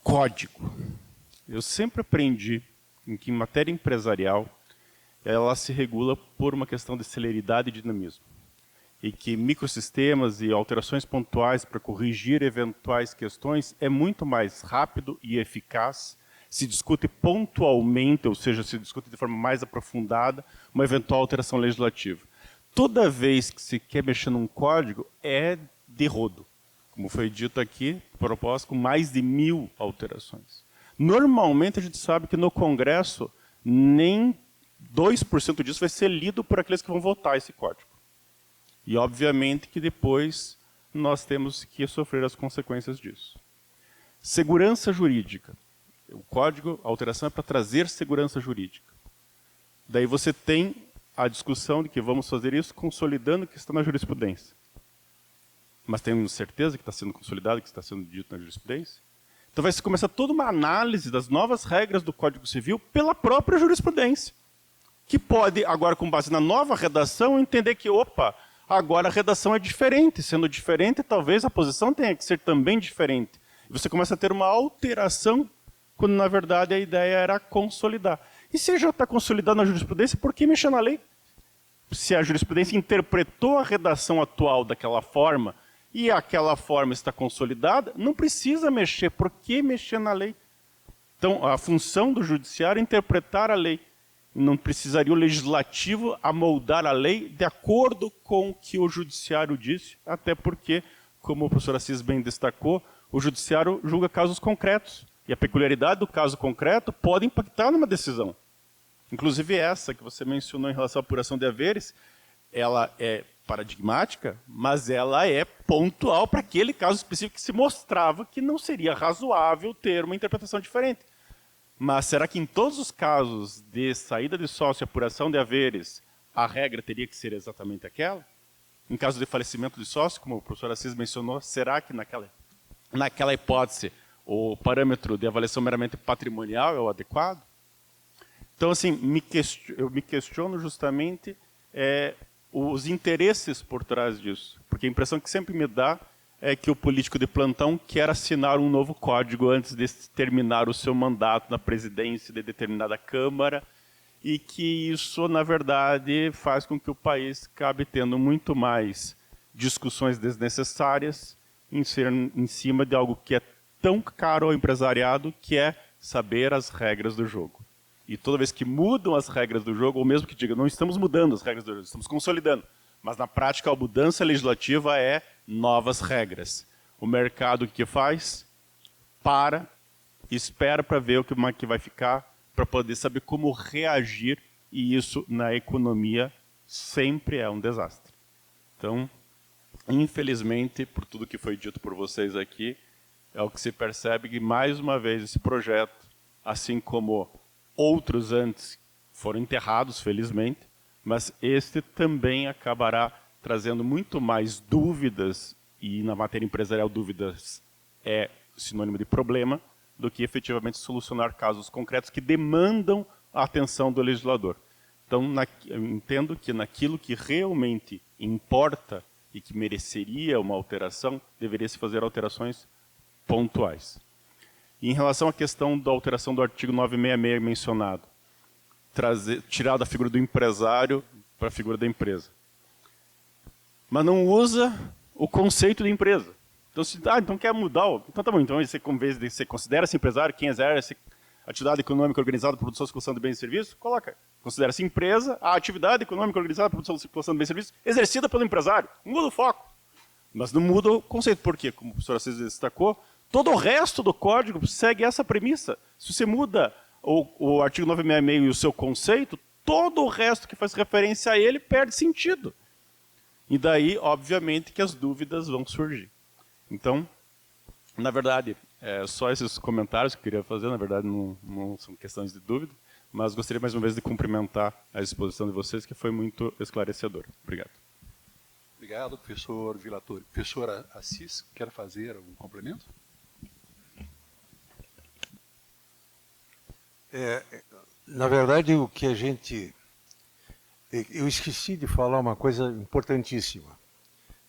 código? Eu sempre aprendi que em matéria empresarial ela se regula por uma questão de celeridade e dinamismo. E que microsistemas e alterações pontuais para corrigir eventuais questões é muito mais rápido e eficaz, se discute pontualmente, ou seja, se discute de forma mais aprofundada, uma eventual alteração legislativa. Toda vez que se quer mexer num código, é de rodo. Como foi dito aqui, proposta com mais de 1000 alterações. Normalmente a gente sabe que no Congresso nem 2% disso vai ser lido por aqueles que vão votar esse código. E obviamente que depois nós temos que sofrer as consequências disso. Segurança jurídica. O código, a alteração é para trazer segurança jurídica. Daí você tem a discussão de que vamos fazer isso consolidando o que está na jurisprudência. Mas temos certeza que está sendo consolidado, que está sendo dito na jurisprudência? Então vai se começar toda uma análise das novas regras do Código Civil pela própria jurisprudência. Que pode, agora com base na nova redação, entender que, opa, agora a redação é diferente. Sendo diferente, talvez a posição tenha que ser também diferente. E você começa a ter uma alteração, quando na verdade a ideia era consolidar. E se já está consolidado na jurisprudência, por que mexer na lei? Se a jurisprudência interpretou a redação atual daquela forma, e aquela forma está consolidada, não precisa mexer. Por que mexer na lei? Então, a função do judiciário é interpretar a lei. Não precisaria o legislativo amoldar a lei de acordo com o que o judiciário disse, até porque, como o professor Assis bem destacou, o judiciário julga casos concretos. E a peculiaridade do caso concreto pode impactar numa decisão. Inclusive essa que você mencionou em relação à apuração de haveres, ela é paradigmática, mas ela é pontual para aquele caso específico que se mostrava que não seria razoável ter uma interpretação diferente. Mas será que em todos os casos de saída de sócio e apuração de haveres, a regra teria que ser exatamente aquela? Em caso de falecimento de sócio, como o professor Assis mencionou, será que naquela hipótese o parâmetro de avaliação meramente patrimonial é o adequado? Então, assim, eu me questiono justamente os interesses por trás disso. Porque a impressão que sempre me dá é que o político de plantão quer assinar um novo código antes de terminar o seu mandato na presidência de determinada Câmara, e que isso, na verdade, faz com que o país acabe tendo muito mais discussões desnecessárias em cima de algo que é tão caro ao empresariado, que é saber as regras do jogo. E toda vez que mudam as regras do jogo, ou mesmo que diga, não estamos mudando as regras do jogo, estamos consolidando, mas na prática a mudança legislativa é novas regras. O mercado o que faz? Espera para ver o que vai ficar, para poder saber como reagir, e isso na economia sempre é um desastre. Então, infelizmente, por tudo que foi dito por vocês aqui, é o que se percebe que, mais uma vez, esse projeto, assim como outros antes, foram enterrados, felizmente, mas este também acabará trazendo muito mais dúvidas, e na matéria empresarial dúvidas é sinônimo de problema, do que efetivamente solucionar casos concretos que demandam a atenção do legislador. Então, eu entendo que naquilo que realmente importa e que mereceria uma alteração, deveria se fazer alterações pontuais. E em relação à questão da alteração do artigo 966 mencionado, tirar da figura do empresário para a figura da empresa. Mas não usa o conceito de empresa. Então, então quer mudar, então tá bom, então você considera-se empresário, quem exerce atividade econômica organizada para produção e circulação de bens e serviços, coloca, considera-se empresa a atividade econômica organizada para produção e circulação de bens e serviços exercida pelo empresário. Muda o foco. Mas não muda o conceito. Por quê? Como o professor Assis destacou, todo o resto do código segue essa premissa. Se você muda o artigo 966 e o seu conceito, todo o resto que faz referência a ele perde sentido. E daí, obviamente, que as dúvidas vão surgir. Então, na verdade, só esses comentários que eu queria fazer, na verdade, não são questões de dúvida, mas gostaria mais uma vez de cumprimentar a exposição de vocês, que foi muito esclarecedora. Obrigado. Obrigado, professor Vilatori. Professora Assis, quer fazer algum complemento? Na verdade, o que a gente... Eu esqueci de falar uma coisa importantíssima.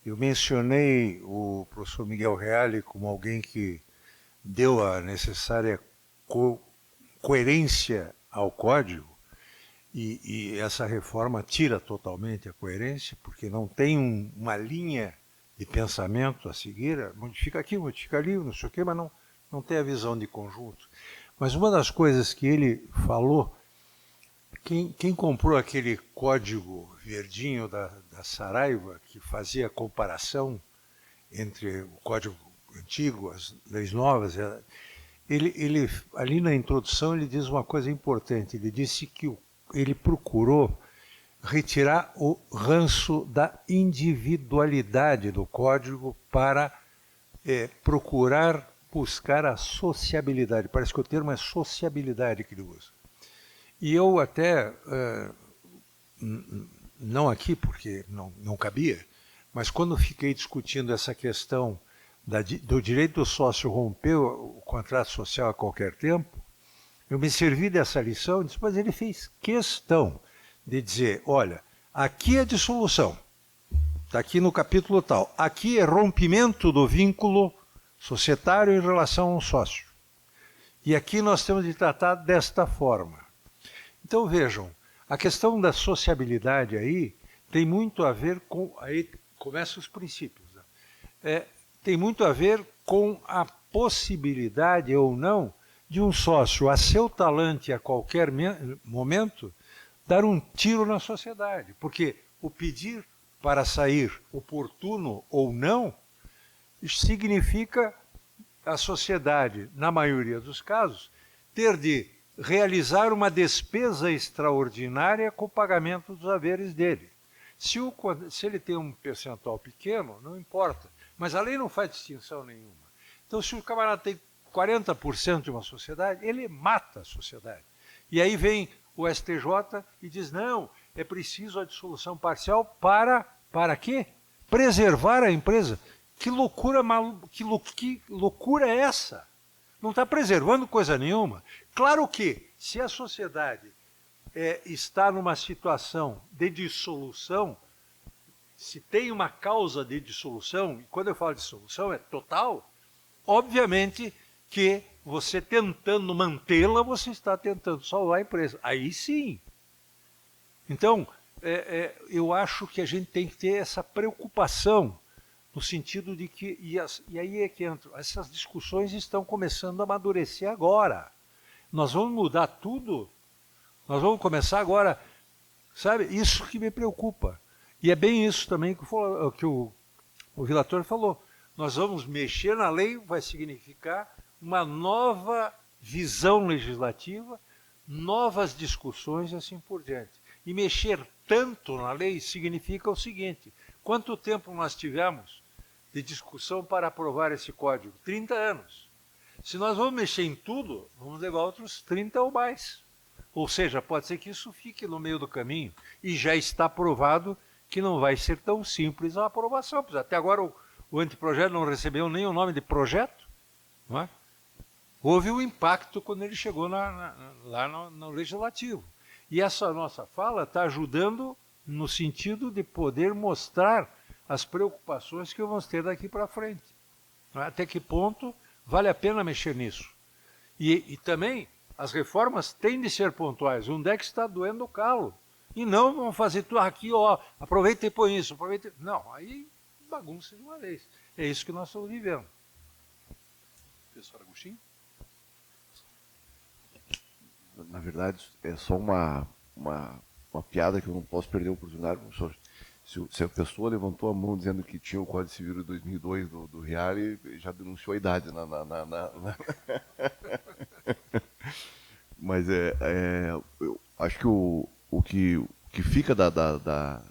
Eu mencionei o professor Miguel Reale como alguém que deu a necessária coerência ao código, e essa reforma tira totalmente a coerência, porque não tem uma linha de pensamento a seguir, modifica aqui, modifica ali, não sei o quê, mas não tem a visão de conjunto. Mas uma das coisas que ele falou, quem comprou aquele código verdinho da Saraiva, que fazia a comparação entre o código antigo, as leis novas, ele ali na introdução ele diz uma coisa importante. Ele disse que ele procurou retirar o ranço da individualidade do código para procurar buscar a sociabilidade. Parece que o termo é sociabilidade que ele usa. E eu até, não aqui porque não cabia, mas quando fiquei discutindo essa questão do direito do sócio romper o contrato social a qualquer tempo, eu me servi dessa lição, mas ele fez questão de dizer, olha, aqui é dissolução, está aqui no capítulo tal, aqui é rompimento do vínculo societário em relação ao sócio. E aqui nós temos de tratar desta forma. Então vejam, a questão da sociabilidade aí tem muito a ver com, aí começam os princípios, né? Tem muito a ver com a possibilidade ou não de um sócio, a seu talante a qualquer momento, dar um tiro na sociedade. Porque o pedir para sair oportuno ou não, significa a sociedade, na maioria dos casos, ter de realizar uma despesa extraordinária com o pagamento dos haveres dele. Se ele tem um percentual pequeno, não importa. Mas a lei não faz distinção nenhuma. Então, se o camarada tem 40% de uma sociedade, ele mata a sociedade. E aí vem o STJ e diz, não, é preciso a dissolução parcial para quê? Preservar a empresa. Que loucura é essa? Não está preservando coisa nenhuma. Claro que, se a sociedade está numa situação de dissolução, se tem uma causa de dissolução, e quando eu falo de dissolução é total, obviamente que você tentando mantê-la, você está tentando salvar a empresa. Aí sim. Então, eu acho que a gente tem que ter essa preocupação, no sentido de que, e aí é que entra, essas discussões estão começando a amadurecer agora. Nós vamos mudar tudo, nós vamos começar agora, sabe? Isso que me preocupa. E é bem isso também que o Vilatori falou. Nós vamos mexer na lei, vai significar uma nova visão legislativa, novas discussões e assim por diante. E mexer tanto na lei significa o seguinte, quanto tempo nós tivemos de discussão para aprovar esse código? 30 anos. Se nós vamos mexer em tudo, vamos levar outros 30 ou mais. Ou seja, pode ser que isso fique no meio do caminho e já está provado que não vai ser tão simples a aprovação. Pois até agora o anteprojeto não recebeu nem o nome de projeto. Não é? Houve um impacto quando ele chegou lá no Legislativo. E essa nossa fala está ajudando no sentido de poder mostrar as preocupações que vamos ter daqui para frente. Até que ponto vale a pena mexer nisso. E também as reformas têm de ser pontuais. Onde é que está doendo o calo? E não vamos fazer tudo aqui, ó, aproveita e põe isso, aproveita. Não, aí bagunça de uma vez. É isso que nós estamos vivendo. Professor Agostinho? Na verdade, é só uma piada que eu não posso perder a oportunidade, professor. Se a pessoa levantou a mão dizendo que tinha o Código Civil de 2002 do Reale, já denunciou a idade. Mas eu acho que o que fica da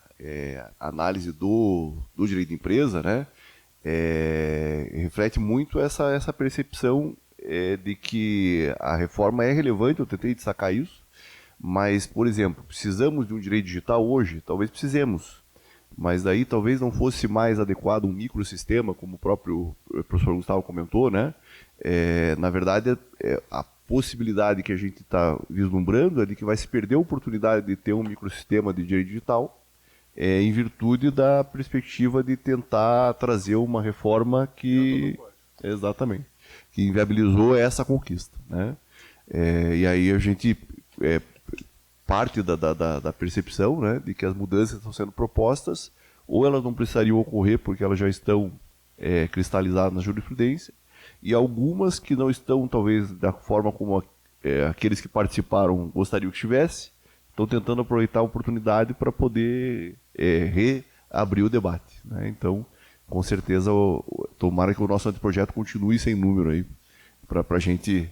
análise do direito de empresa, né, reflete muito essa percepção de que a reforma é relevante. Eu tentei destacar isso, Mas, por exemplo, precisamos de um direito digital hoje? Talvez precisemos. Mas daí talvez não fosse mais adequado um microsistema, como o próprio professor Gustavo comentou, né? Na verdade, a possibilidade que a gente está vislumbrando é de que vai se perder a oportunidade de ter um microsistema de direito digital, em virtude da perspectiva de tentar trazer uma reforma que... Exatamente. Que inviabilizou essa conquista, né? E aí a gente parte da percepção, né, de que as mudanças estão sendo propostas, ou elas não precisariam ocorrer porque elas já estão cristalizadas na jurisprudência, e algumas que não estão, talvez, da forma como aqueles que participaram gostariam que estivesse, estão tentando aproveitar a oportunidade para poder reabrir o debate, né? Então, com certeza, tomara que o nosso anteprojeto continue sem número aí, para a gente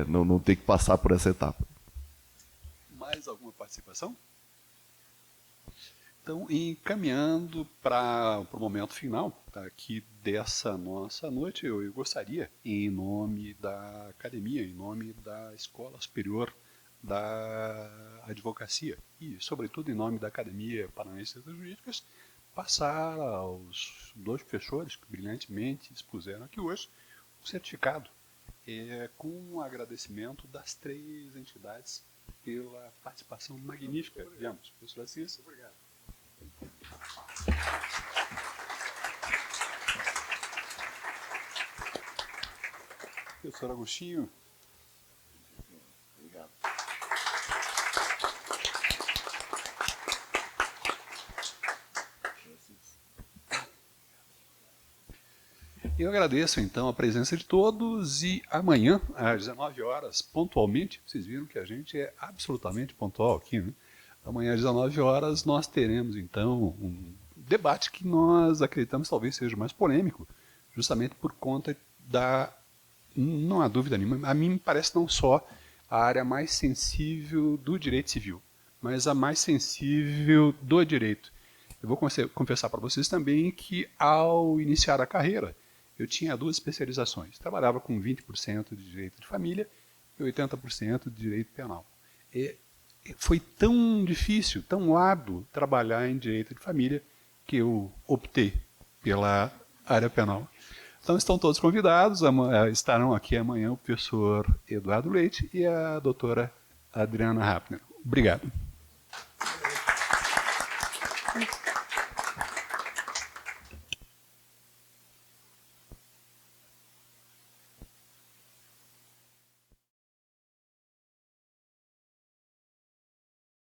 não ter que passar por essa etapa. Mais alguma participação? Então, encaminhando para o momento final aqui dessa nossa noite, eu gostaria, em nome da academia, em nome da Escola Superior da Advocacia e, sobretudo, em nome da Academia Paranaense de Letras Jurídicas, passar aos dois professores que brilhantemente expuseram aqui hoje o certificado, com um agradecimento das três entidades pela participação magnífica de ambos. Professor Assis. Obrigado. Professor Agostinho. Obrigado. Eu agradeço, então, a presença de todos e amanhã, às 19 horas, pontualmente, vocês viram que a gente é absolutamente pontual aqui, né? Amanhã, às 19 horas, nós teremos, então, um debate que nós acreditamos talvez seja mais polêmico, justamente por conta da... Não há dúvida nenhuma, a mim me parece não só a área mais sensível do direito civil, mas a mais sensível do direito. Eu vou confessar para vocês também que, ao iniciar a carreira, eu tinha duas especializações. Trabalhava com 20% de direito de família e 80% de direito penal. Foi tão difícil, tão árduo trabalhar em direito de família que eu optei pela área penal. Então estão todos convidados, estarão aqui amanhã o professor Eduardo Leite e a doutora Adriana Rapner. Obrigado.